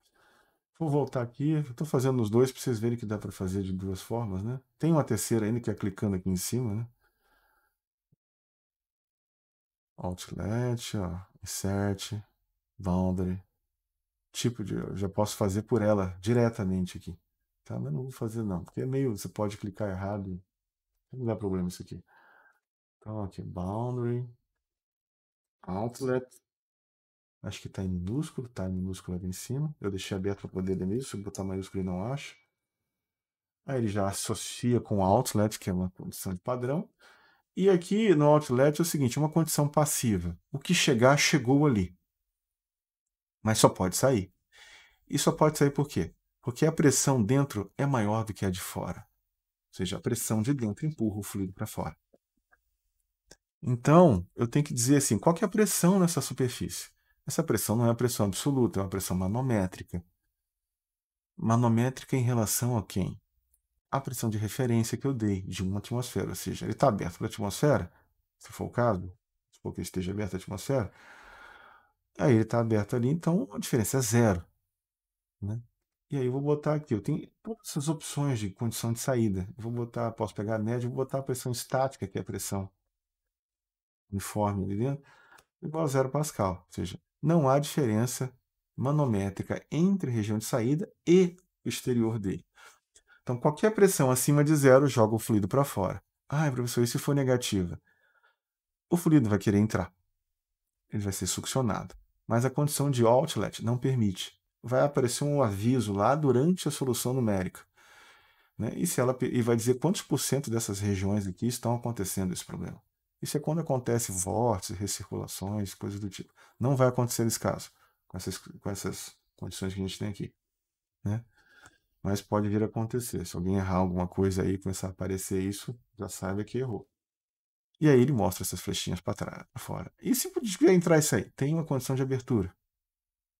Vou voltar aqui. Estou fazendo os dois para vocês verem que dá para fazer de duas formas, né? Tem uma terceira ainda que é clicando aqui em cima, né? Outlet, ó, insert, boundary. Tipo de, eu já posso fazer por ela diretamente aqui. Tá? Mas não vou fazer não, porque é meio, você pode clicar errado. Não dá problema isso aqui. Então aqui, boundary, outlet. Acho que está em minúsculo ali em cima. Eu deixei aberto para poder ler mesmo. Se eu botar maiúsculo ele não acha. Aí ele já associa com o outlet, que é uma condição de padrão. E aqui no outlet é o seguinte, uma condição passiva. O que chegar, chegou ali. Mas só pode sair. E só pode sair por quê? Porque a pressão dentro é maior do que a de fora. Ou seja, a pressão de dentro empurra o fluido para fora. Então, eu tenho que dizer assim, qual que é a pressão nessa superfície? Essa pressão não é uma pressão absoluta, é uma pressão manométrica. Manométrica em relação a quem? A pressão de referência que eu dei, de uma atmosfera. Ou seja, ele está aberto para a atmosfera, se for o caso, supor que esteja aberto a atmosfera, aí ele está aberto ali, então a diferença é zero. Né? E aí eu vou botar aqui, eu tenho todas essas opções de condição de saída. Eu vou botar, posso pegar a média, vou botar a pressão estática, que é a pressão uniforme ali dentro, igual a 0 Pascal. Ou seja, não há diferença manométrica entre a região de saída e o exterior dele. Então, qualquer pressão acima de zero joga o fluido para fora. Ah, professor, e se for negativa? O fluido vai querer entrar. Ele vai ser succionado. Mas a condição de outlet não permite. Vai aparecer um aviso lá durante a solução numérica. Né? E vai dizer quantos por cento dessas regiões aqui estão acontecendo esse problema. Isso é quando acontece vórtices, recirculações, coisas do tipo. Não vai acontecer nesse caso, com essas condições que a gente tem aqui. Né? Mas pode vir a acontecer. Se alguém errar alguma coisa aí e começar a aparecer isso, já saiba que errou. E aí ele mostra essas flechinhas para fora. E se quiser entrar isso aí, tem uma condição de abertura.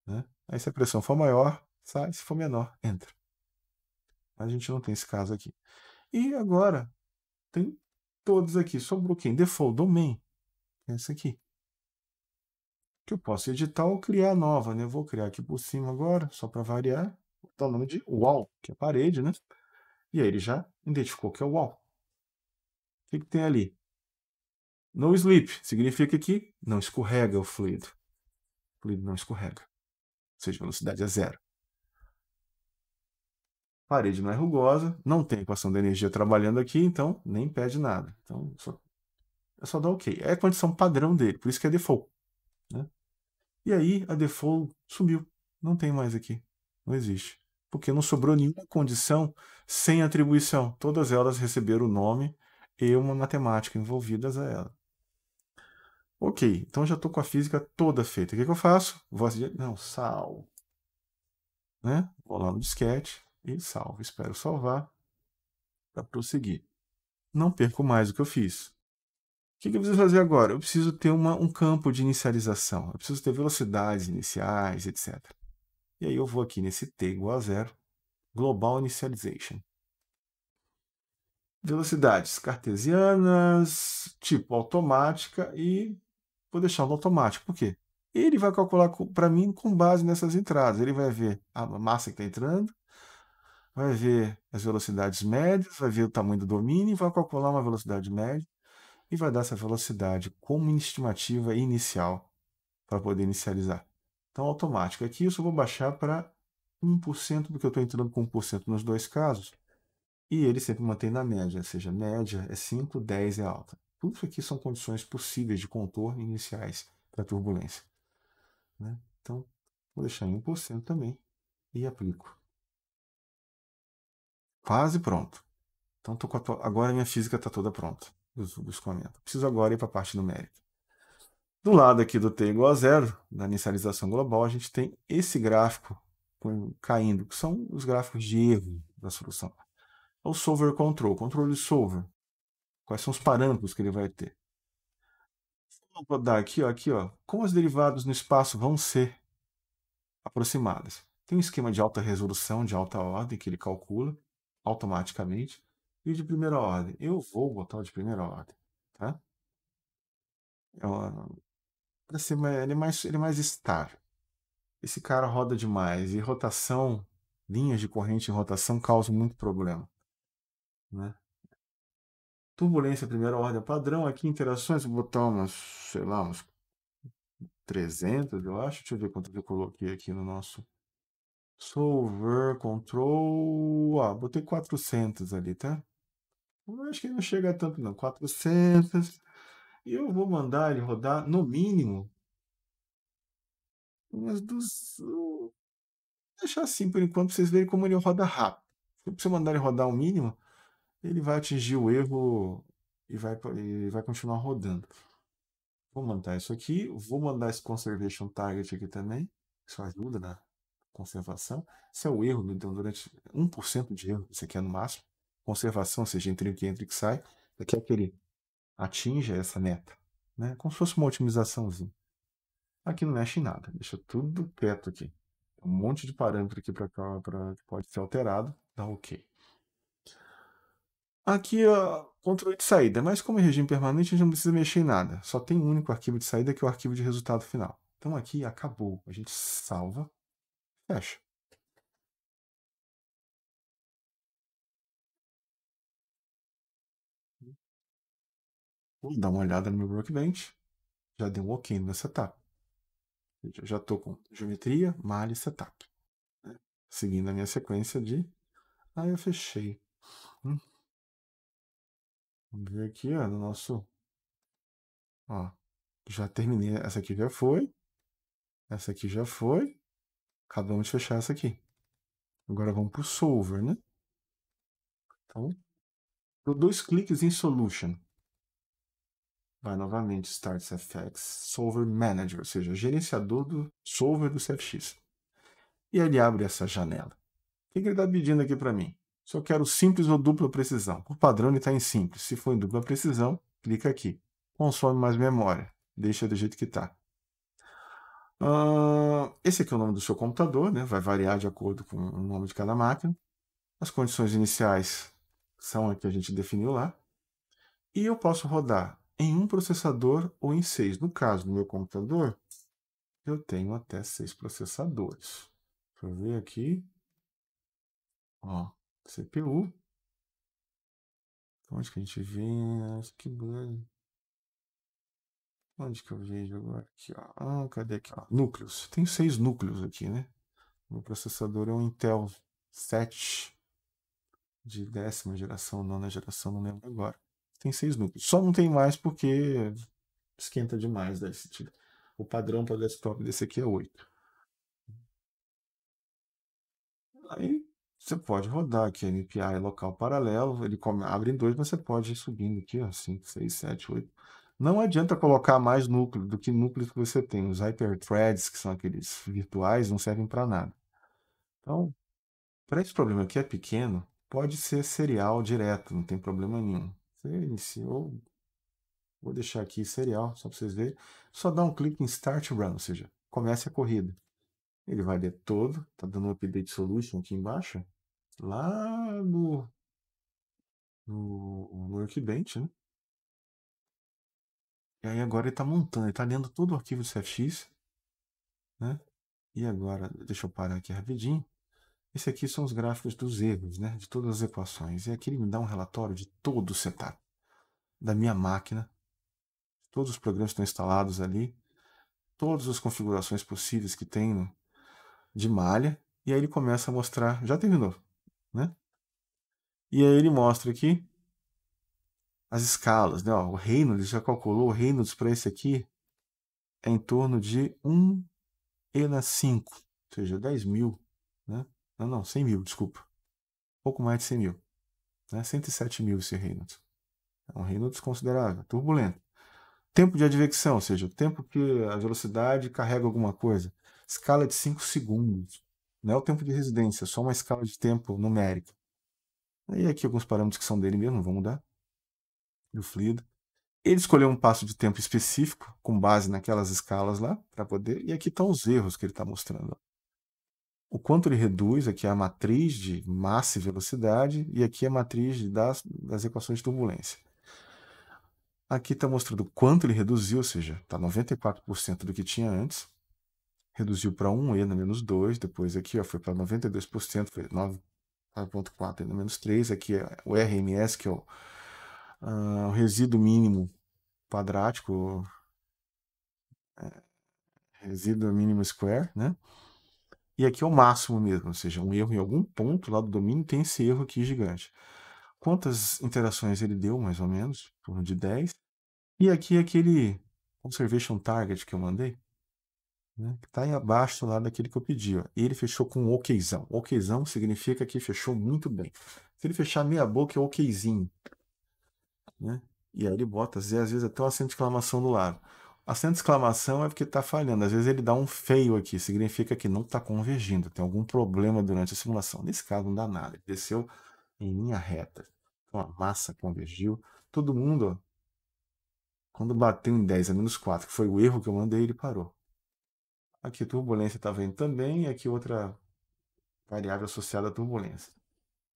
Né? Aí se a pressão for maior, sai. Se for menor, entra. A gente não tem esse caso aqui. E agora, tem todos aqui. Sobrou quem? Default Domain. Essa aqui. Que eu posso editar ou criar nova, né? Eu vou criar aqui por cima agora, só para variar. Vou botar o nome de wall, que é parede, né? E aí ele já identificou que é o wall. O que tem ali? No slip, significa que não escorrega o fluido. O fluido não escorrega. Ou seja, a velocidade é zero. Parede não é rugosa, não tem equação de energia trabalhando aqui, então nem pede nada. Então, é só dar OK. É a condição padrão dele, por isso que é default. Né? E aí, a default sumiu. Não tem mais aqui. Não existe. Porque não sobrou nenhuma condição sem atribuição. Todas elas receberam o nome e uma matemática envolvidas a ela. OK, então já estou com a física toda feita. O que eu faço? Vou assim, não, salvo. Né? Vou lá no disquete e salvo. Espero salvar para prosseguir. Não perco mais o que eu fiz. O que eu preciso fazer agora? Eu preciso ter um campo de inicialização. Eu preciso ter velocidades iniciais, etc. E aí eu vou aqui nesse t igual a 0, Global Initialization. Velocidades cartesianas, tipo automática, e vou deixar no automático. Por quê? Ele vai calcular para mim com base nessas entradas. Ele vai ver a massa que está entrando, vai ver as velocidades médias, vai ver o tamanho do domínio, vai calcular uma velocidade média e vai dar essa velocidade como estimativa inicial para poder inicializar. Então, automático. Aqui eu só vou baixar para 1%, porque eu estou entrando com 1% nos dois casos. E ele sempre mantém na média, ou seja, média é 5, 10 é alta. Tudo isso aqui são condições possíveis de contorno iniciais para turbulência. Né? Então, vou deixar em 1% também e aplico. Quase pronto. Então, agora a minha física está toda pronta do escoamento. Preciso agora ir para a parte numérica. Do lado aqui do t igual a 0, da inicialização global, a gente tem esse gráfico caindo, que são os gráficos de erro da solução. O solver control, controle solver. Quais são os parâmetros que ele vai ter? Vou dar aqui, ó, como as derivadas no espaço vão ser aproximadas. Tem um esquema de alta resolução, de alta ordem, que ele calcula automaticamente, e de primeira ordem. Eu vou botar o de primeira ordem. Tá? Ele é mais estável. Esse cara roda demais, e rotação, linhas de corrente em rotação causam muito problema. Né? Turbulência primeira ordem padrão, aqui interações, vou botar umas, sei lá, uns 300, eu acho. Deixa eu ver quanto eu coloquei aqui no nosso solver control. Botei 400 ali, tá? Eu acho que não chega a tanto não, 400. E eu vou mandar ele rodar no mínimo umas duas. Deixar assim por enquanto, pra vocês verem como ele roda rápido. Se você mandar ele rodar o mínimo, ele vai atingir o erro e vai continuar rodando. Vou mandar isso aqui, vou mandar esse conservation target aqui também. Isso ajuda na conservação. Esse é o erro, então, durante 1% de erro, isso aqui é no máximo. Conservação, ou seja, entre o que entra e o que sai, daqui é que ele atinja essa meta. Né? Como se fosse uma otimizaçãozinha. Aqui não mexe em nada, deixa tudo quieto aqui. Um monte de parâmetro aqui para que pode ser alterado, dá OK. Aqui é controle de saída, mas como é regime permanente, a gente não precisa mexer em nada. Só tem um único arquivo de saída, que é o arquivo de resultado final. Então aqui acabou. A gente salva, fecha. Vou dar uma olhada no meu workbench. Já deu um OK no setup. Já estou com geometria, malha e setup. Né? Seguindo a minha sequência de... eu fechei. Vamos ver aqui, no nosso... já terminei. Essa aqui já foi. Essa aqui já foi. Acabamos de fechar essa aqui. Agora vamos para o solver, né? Então, dou 2 cliques em Solution. Vai novamente Start CFX, Solver Manager, ou seja, gerenciador do solver do CFX. E ele abre essa janela. O que ele está pedindo aqui para mim? Se eu quero simples ou dupla precisão. Por padrão ele está em simples. Se for em dupla precisão, clica aqui. consome mais memória. Deixa do jeito que está. Esse aqui é o nome do seu computador, né? Vai variar de acordo com o nome de cada máquina. As condições iniciais são a que a gente definiu lá. E eu posso rodar em um processador ou em 6. No caso do meu computador, eu tenho até 6 processadores. Deixa eu ver aqui. Ó, CPU. Onde que a gente vê? Que onde que eu vejo agora? Aqui, ó. Cadê aqui? Ó? Núcleos. Tem 6 núcleos aqui, né? Meu processador é um Intel 7 de 10ª geração, 9ª geração, não lembro agora. Tem 6 núcleos. Só não tem mais porque esquenta demais. O padrão para desktop desse aqui é 8. Aí você pode rodar aqui MPI local paralelo, ele abre em 2, mas você pode ir subindo aqui, ó, 5, 6, 7, 8. Não adianta colocar mais núcleo do que núcleos que você tem. Os hyperthreads, que são aqueles virtuais, não servem para nada. Então, para esse problema que é pequeno, pode ser serial direto, não tem problema nenhum. Você iniciou, vou deixar aqui serial, só para vocês verem. Só dá um clique em Start Run, ou seja, comece a corrida. Ele vai ler todo, tá dando um update solution aqui embaixo, lá no Workbench, né? E aí agora ele está montando, ele está lendo todo o arquivo do CFX, né? E agora, deixa eu parar aqui rapidinho. Esse aqui são os gráficos dos erros, né? De todas as equações. E aqui ele me dá um relatório de todo o setup da minha máquina. Todos os programas estão instalados ali. Todas as configurações possíveis que tem de malha. E aí ele começa a mostrar... Já terminou, né? E aí ele mostra aqui as escalas, né? Ó, o Reynolds já calculou, o Reynolds para esse aqui é em torno de 1 ENA5, ou seja, 10.000, né? Não, 100 mil, desculpa. Pouco mais de 100 mil, né? 107 mil esse Reynolds. É um Reynolds considerável, turbulento. Tempo de advecção, ou seja, o tempo que a velocidade carrega alguma coisa. Escala de 5 segundos. Não é o tempo de residência, é só uma escala de tempo numérica. E aqui alguns parâmetros que são dele mesmo, não vão mudar. Do fluido. Ele escolheu um passo de tempo específico, com base naquelas escalas lá, para poder. E aqui estão os erros que ele está mostrando. O quanto ele reduz, aqui é a matriz de massa e velocidade, e aqui é a matriz das equações de turbulência. Aqui está mostrando o quanto ele reduziu, ou seja, está 94% do que tinha antes. Reduziu para 1 E na menos 2, depois aqui ó, foi para 92%, foi 9,4 E na menos 3. Aqui é o RMS, que é o resíduo mínimo quadrático, resíduo mínimo square, né? E aqui é o máximo mesmo, ou seja, um erro em algum ponto lá do domínio tem esse erro aqui gigante. Quantas interações ele deu, mais ou menos? Em torno de 10. E aqui é aquele Conservation Target que eu mandei, né? Que está aí abaixo lá daquele que eu pedi. Ó. E ele fechou com um okzão. Okzão significa que fechou muito bem. Se ele fechar meia boca, é okzinho. Né? E aí ele bota, às vezes, até um acento de exclamação do lado. Acento de exclamação é porque está falhando. Às vezes ele dá um fail aqui, significa que não está convergindo, tem algum problema durante a simulação. Nesse caso não dá nada, ele desceu em linha reta. Então a massa convergiu. Todo mundo, ó, quando bateu em 10 a menos 4, que foi o erro que eu mandei, ele parou. Aqui turbulência está vendo também, e aqui outra variável associada à turbulência.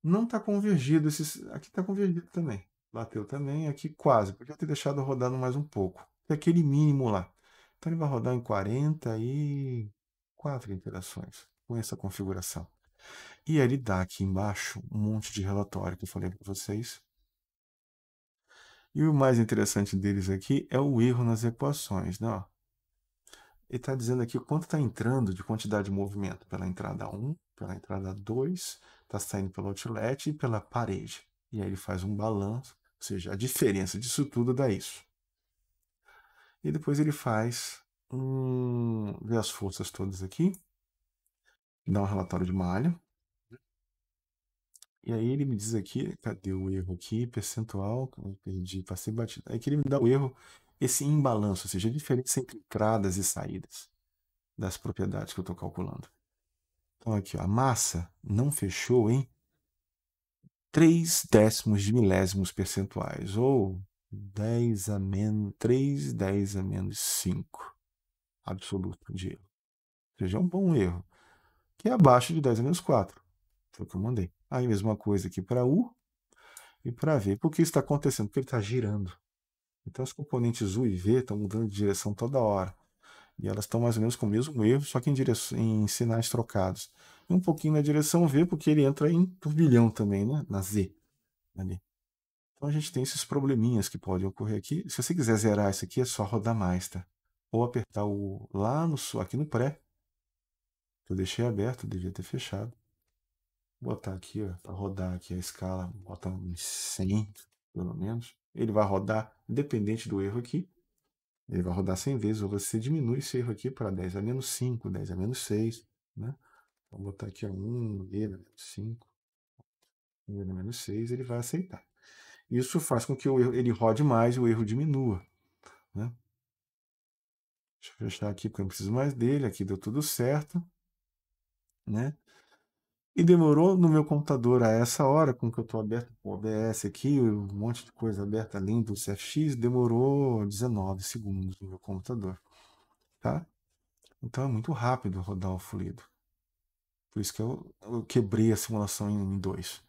Não está convergido, aqui está convergido também. Bateu também, aqui quase. Podia ter deixado rodando mais um pouco. É aquele mínimo lá. Então ele vai rodar em 44 interações com essa configuração. E ele dá aqui embaixo um monte de relatório que eu falei para vocês. E o mais interessante deles aqui é o erro nas equações, né? Ó, ele está dizendo aqui o quanto está entrando de quantidade de movimento pela entrada 1, pela entrada 2, está saindo pelo outlet e pela parede. E aí ele faz um balanço, ou seja, a diferença disso tudo dá isso. E depois ele faz vê as forças todas aqui, dá um relatório de malha. E aí ele me diz aqui, cadê o erro aqui? Percentual, eu perdi, passei batido. Aí que ele me dá o erro, esse imbalanço, ou seja, a diferença entre entradas e saídas das propriedades que eu estou calculando. Então aqui, ó, a massa não fechou em 0,3 de milésimos percentuais, ou 10 a menos 3, 10 a menos 5. Absoluto de erro. Ou seja, é um bom erro. Que é abaixo de 10 a menos 4. Foi o que eu mandei. Aí, mesma coisa aqui para U e para V. Por que isso está acontecendo? Porque ele está girando. Então, as componentes U e V estão mudando de direção toda hora. E elas estão mais ou menos com o mesmo erro, só que em sinais trocados. E um pouquinho na direção V, porque ele entra em turbilhão também, né? Na Z. Ali. Então a gente tem esses probleminhas que podem ocorrer aqui. Se você quiser zerar isso aqui, é só rodar mais, tá? Ou apertar o lá no aqui no pré, que eu deixei aberto, devia ter fechado. Vou botar aqui, ó, para rodar aqui a escala, botar uns 100, pelo menos. Ele vai rodar, independente do erro aqui, ele vai rodar 100 vezes, ou você diminui esse erro aqui para 10 a menos 5, 10 a menos 6, né? Vou botar aqui 1, e a menos 5, e a menos 6, ele vai aceitar. Isso faz com que o erro, ele rode mais e o erro diminua, né? Deixa eu fechar aqui porque eu não preciso mais dele, aqui deu tudo certo, né? E demorou no meu computador a essa hora, com que eu estou aberto com o OBS aqui, um monte de coisa aberta além do CFX, demorou 19 segundos no meu computador, tá? Então é muito rápido rodar o fluido. Por isso que eu quebrei a simulação em 2.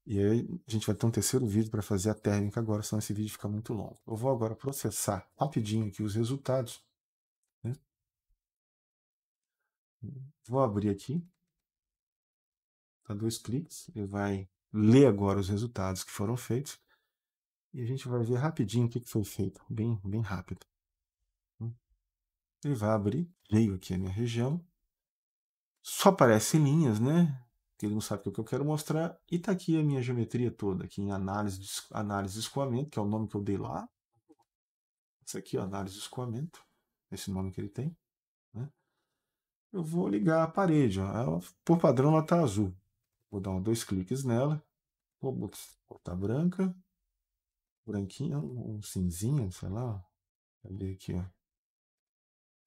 E aí a gente vai ter um terceiro vídeo para fazer a térmica agora, senão esse vídeo fica muito longo. Eu vou agora processar rapidinho aqui os resultados, né? Vou abrir aqui, dá 2 cliques, ele vai ler agora os resultados que foram feitos e a gente vai ver rapidinho o que foi feito, bem, bem rápido. Ele vai abrir, veio aqui a minha região, só aparece linhas, né? Ele não sabe o que eu quero mostrar, e está aqui a minha geometria toda, aqui em análise de escoamento, que é o nome que eu dei lá. Isso aqui, ó, análise de escoamento, esse nome que ele tem, né? Eu vou ligar a parede, ó. Ela, por padrão ela está azul. Vou dar 2 cliques nela, vou botar branca, branquinha, um cinzinha, sei lá. Cadê aqui, ó?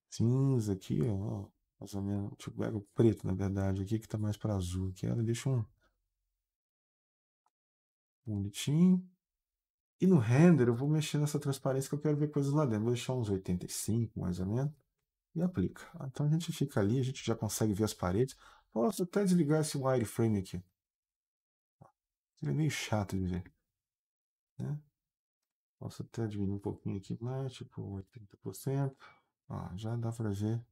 Cinza aqui, ó. Mais ou menos. Deixa eu pegar o preto, na verdade, aqui que tá mais para azul. Que ela deixa um bonitinho. E no render eu vou mexer nessa transparência que eu quero ver coisas lá dentro. Vou deixar uns 85, mais ou menos. E aplica. Então a gente fica ali, a gente já consegue ver as paredes. Posso até desligar esse wireframe aqui. Ele é meio chato de ver, né? Posso até diminuir um pouquinho aqui mais, tipo 80%. Ó, já dá para ver.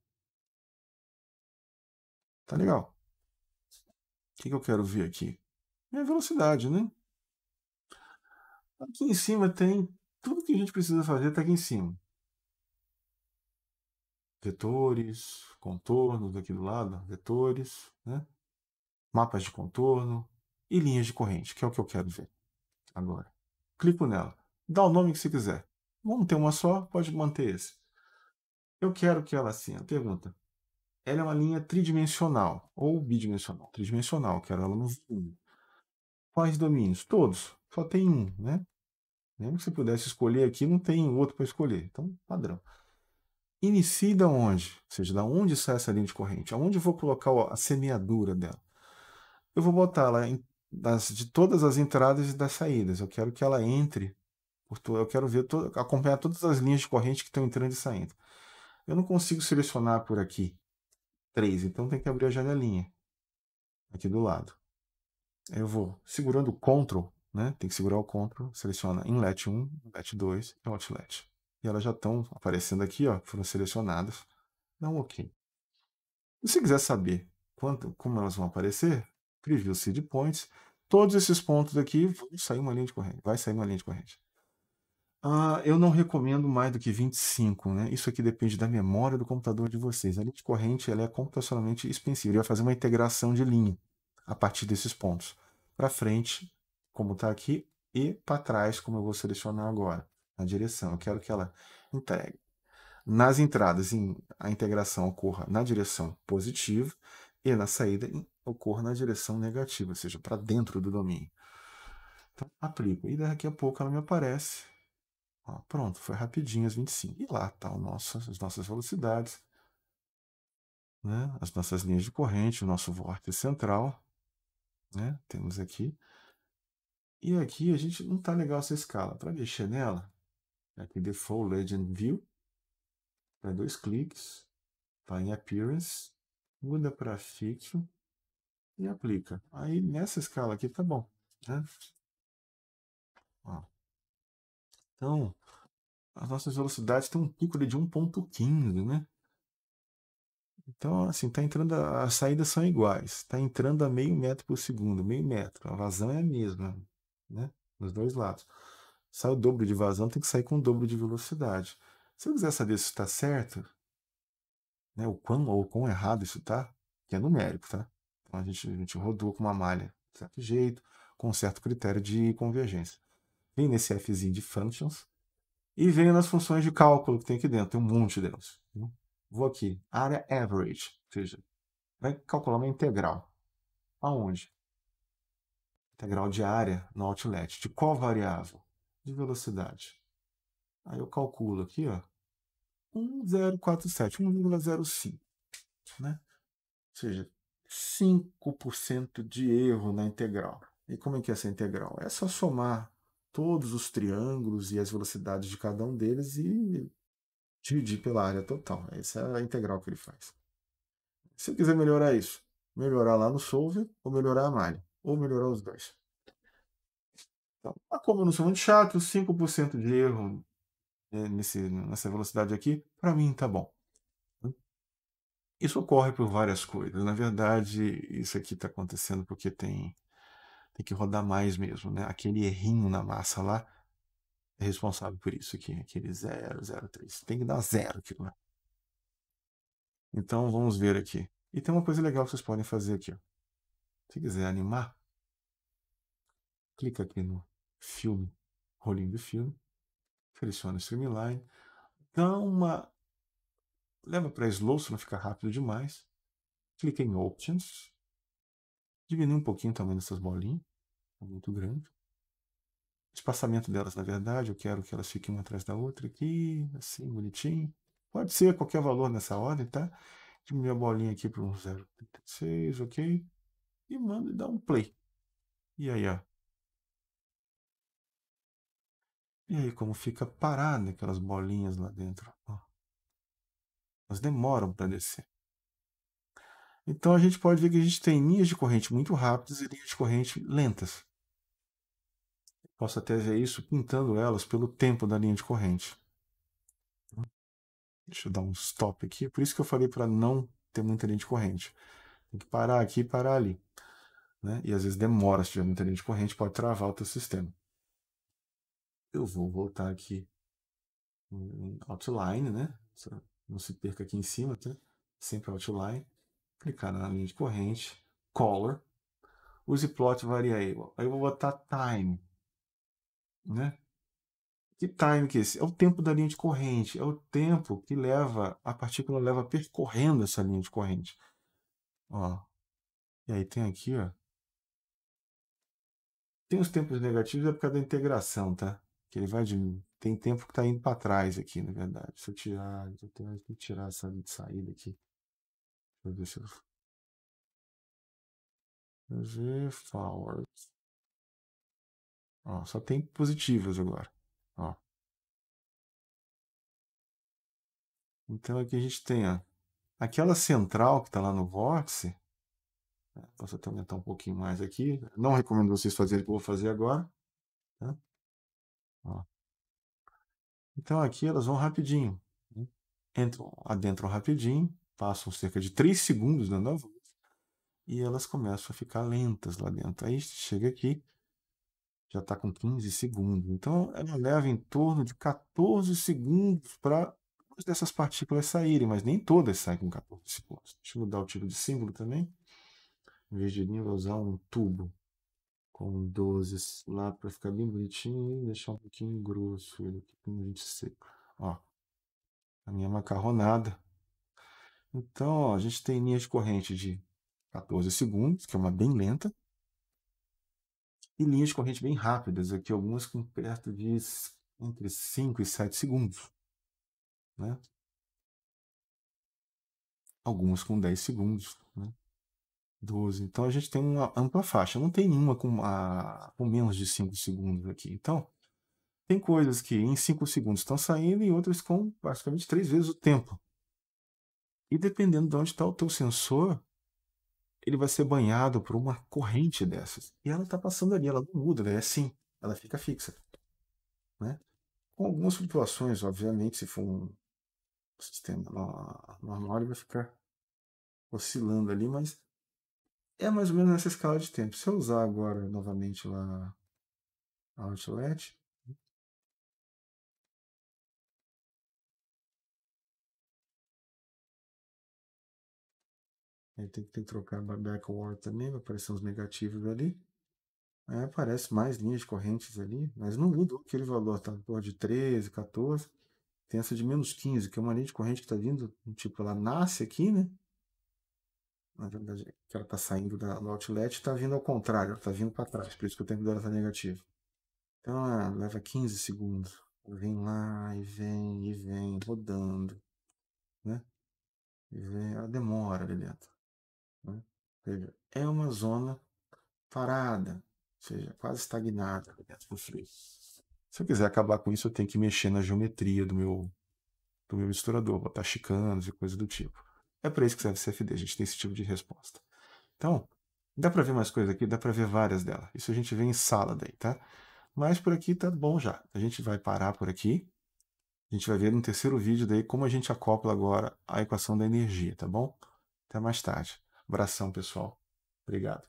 Tá legal. O que eu quero ver aqui? É a velocidade, né? Aqui em cima tem tudo que a gente precisa fazer, tá aqui em cima. Vetores, contornos aqui do lado, vetores, né? Mapas de contorno e linhas de corrente, que é o que eu quero ver agora. Clico nela. Dá o nome que você quiser. Vamos ter uma só, pode manter esse. Eu quero que ela assim, a pergunta. Ela é uma linha tridimensional ou bidimensional. Tridimensional, quero ela no volume. Quais domínios? Todos. Só tem um, né? Mesmo que você pudesse escolher aqui, não tem outro para escolher. Então, padrão. Inicie da onde? Ou seja, da onde sai essa linha de corrente? Aonde eu vou colocar a semeadura dela? Eu vou botar ela de todas as entradas e das saídas. Eu quero que ela entre. Eu quero ver acompanhar todas as linhas de corrente que estão entrando e saindo. Eu não consigo selecionar por aqui 3, então tem que abrir a janelinha aqui do lado. Eu vou segurando o Ctrl, né? Tem que segurar o Ctrl, seleciona Inlet 1, Inlet 2 e Outlet. E elas já estão aparecendo aqui, ó, foram selecionadas. Dá um OK. Se você quiser saber como elas vão aparecer, Preview Seed Points. Todos esses pontos aqui vão sair uma linha de corrente. Vai sair uma linha de corrente. Eu não recomendo mais do que 25, né? Isso aqui depende da memória do computador de vocês. A linha de corrente ela é computacionalmente expensiva. Ele vai fazer uma integração de linha a partir desses pontos. Para frente, como está aqui, e para trás, como eu vou selecionar agora, na direção. Eu quero que ela integre. Nas entradas, a integração ocorra na direção positiva e na saída ocorra na direção negativa, ou seja, para dentro do domínio. Então, aplico. E daqui a pouco ela me aparece. Ó, pronto, foi rapidinho as 25. E lá estão as nossas velocidades, né? As nossas linhas de corrente, o nosso vórtice central. Né? Temos aqui. E aqui a gente não tá legal essa escala. Para mexer nela, aqui Default Legend View, dá 2 cliques, tá em Appearance, muda para Fixo e aplica. Aí nessa escala aqui tá bom, né? Ó. Então, as nossas velocidades têm um pico ali de 1,15, né? Então, assim, tá entrando, as saídas são iguais. Tá entrando a meio metro por segundo, meio metro. A vazão é a mesma, né? Dos dois lados. Sai o dobro de vazão, tem que sair com o dobro de velocidade. Se eu quiser saber se está certo, né, o quão ou quão errado isso tá, que é numérico, tá? Então a gente rodou com uma malha de certo jeito, com um certo critério de convergência. Vem nesse Fzinho de functions e vem nas funções de cálculo que tem aqui dentro, tem um monte delas. Vou aqui, área average, ou seja, vai calcular uma integral. Aonde? Integral de área no outlet. De qual variável? De velocidade. Aí eu calculo aqui, ó, 1047, 1,05, né? Ou seja, 5% de erro na integral. E como é que é essa integral? É só somar todos os triângulos e as velocidades de cada um deles e dividir pela área total. Essa é a integral que ele faz. Se eu quiser melhorar isso, melhorar lá no solver ou melhorar a malha, ou melhorar os dois. Então, como eu não sou muito chato, 5% de erro nessa velocidade aqui, para mim tá bom. Isso ocorre por várias coisas. Na verdade, isso aqui está acontecendo porque tem que rodar mais mesmo, né? Aquele errinho na massa lá é responsável por isso aqui, aquele 0,03. Tem que dar zero aquilo lá. Então vamos ver aqui. E tem uma coisa legal que vocês podem fazer aqui. Ó. Se quiser animar, clica aqui no filme, rolinho do filme, seleciona o Streamline, dá uma. Leva para slow, se não ficar rápido demais. Clica em Options, diminui um pouquinho o tamanho dessas bolinhas, é muito grande. Espaçamento delas, na verdade, eu quero que elas fiquem uma atrás da outra aqui, assim, bonitinho. Pode ser qualquer valor nessa ordem, tá? Diminuir a bolinha aqui para um 0,36, ok? E manda dar um play. E aí, ó. E aí, como fica parada aquelas bolinhas lá dentro. Ó. Elas demoram para descer. Então a gente pode ver que a gente tem linhas de corrente muito rápidas e linhas de corrente lentas. Posso até ver isso pintando elas pelo tempo da linha de corrente. Deixa eu dar um stop aqui. Por isso que eu falei para não ter muita linha de corrente. Tem que parar aqui e parar ali. Né? E às vezes demora, se tiver muita linha de corrente, pode travar o teu sistema. Eu vou voltar aqui em Outline, né? Não se perca aqui em cima, tá? Sempre Outline. Clicar na linha de corrente. Color. Use Plot Variable. Aí eu vou botar Time. Né? Que time que é esse? É o tempo da linha de corrente. É o tempo que leva, a partícula leva percorrendo essa linha de corrente. Ó. E aí tem aqui, ó. Tem os tempos negativos é por causa da integração, tá? Que ele vai de. Tem tempo que está indo para trás aqui, na verdade. Se eu tirar. Eu tenho que tirar essa saída aqui. Deixa eu ver se eu. G forward. Ó, só tem positivas agora. Ó. Então aqui a gente tem, ó. Aquela central que está lá no vórtice. Posso até aumentar um pouquinho mais aqui. Não recomendo vocês fazerem o que eu vou fazer agora. Tá? Ó. Então aqui elas vão rapidinho. Né? Adentram rapidinho, passam cerca de 3 segundos dando a volta e elas começam a ficar lentas lá dentro. Aí chega aqui, já está com 15 segundos. Então ela leva em torno de 14 segundos para dessas partículas saírem, mas nem todas saem com 14 segundos. Deixa eu mudar o tipo de símbolo também. Em vez de linha, eu vou usar um tubo com 12 lá para ficar bem bonitinho e deixar um pouquinho grosso ele aqui com 26. Ó, a minha macarronada. Então, ó, a gente tem linhas de corrente de 14 segundos, que é uma bem lenta, e linhas de corrente bem rápidas, aqui algumas com perto de entre 5 e 7 segundos. Né? Algumas com 10 segundos. Né? 12. Então a gente tem uma ampla faixa. Não tem nenhuma com menos de 5 segundos aqui. Então, tem coisas que em 5 segundos estão saindo e outras com praticamente 3 vezes o tempo. E dependendo de onde está o teu sensor, ele vai ser banhado por uma corrente dessas. E ela está passando ali, ela não muda, ela é assim, ela fica fixa. Né? Com algumas flutuações, obviamente, se for um sistema normal, ele vai ficar oscilando ali, mas é mais ou menos nessa escala de tempo. Se eu usar agora novamente lá a Outlet, aí tem que trocar backward também, vai aparecer uns negativos ali. Aí aparece mais linhas de correntes ali, mas não mudou aquele valor, tá? Por de 13, 14. Tem essa de menos 15, que é uma linha de corrente que está vindo, tipo, ela nasce aqui, né? Na verdade, que ela está saindo do outlet, está vindo ao contrário, ela está vindo para trás, por isso que o tempo dela está negativo. Então ela leva 15 segundos. Ela vem lá e vem, rodando, né? E vem, ela demora ali dentro. Né? Ou seja, é uma zona parada, ou seja, quase estagnada ali dentro do fluido. Se eu quiser acabar com isso, eu tenho que mexer na geometria do meu misturador, botar chicanos e coisa do tipo. É para isso que serve o CFD, a gente tem esse tipo de resposta. Então, dá para ver mais coisas aqui, dá para ver várias delas. Isso a gente vê em sala daí, tá? Mas por aqui tá bom já. A gente vai parar por aqui. A gente vai ver no terceiro vídeo daí como a gente acopla agora a equação da energia, tá bom? Até mais tarde. Abração, pessoal. Obrigado.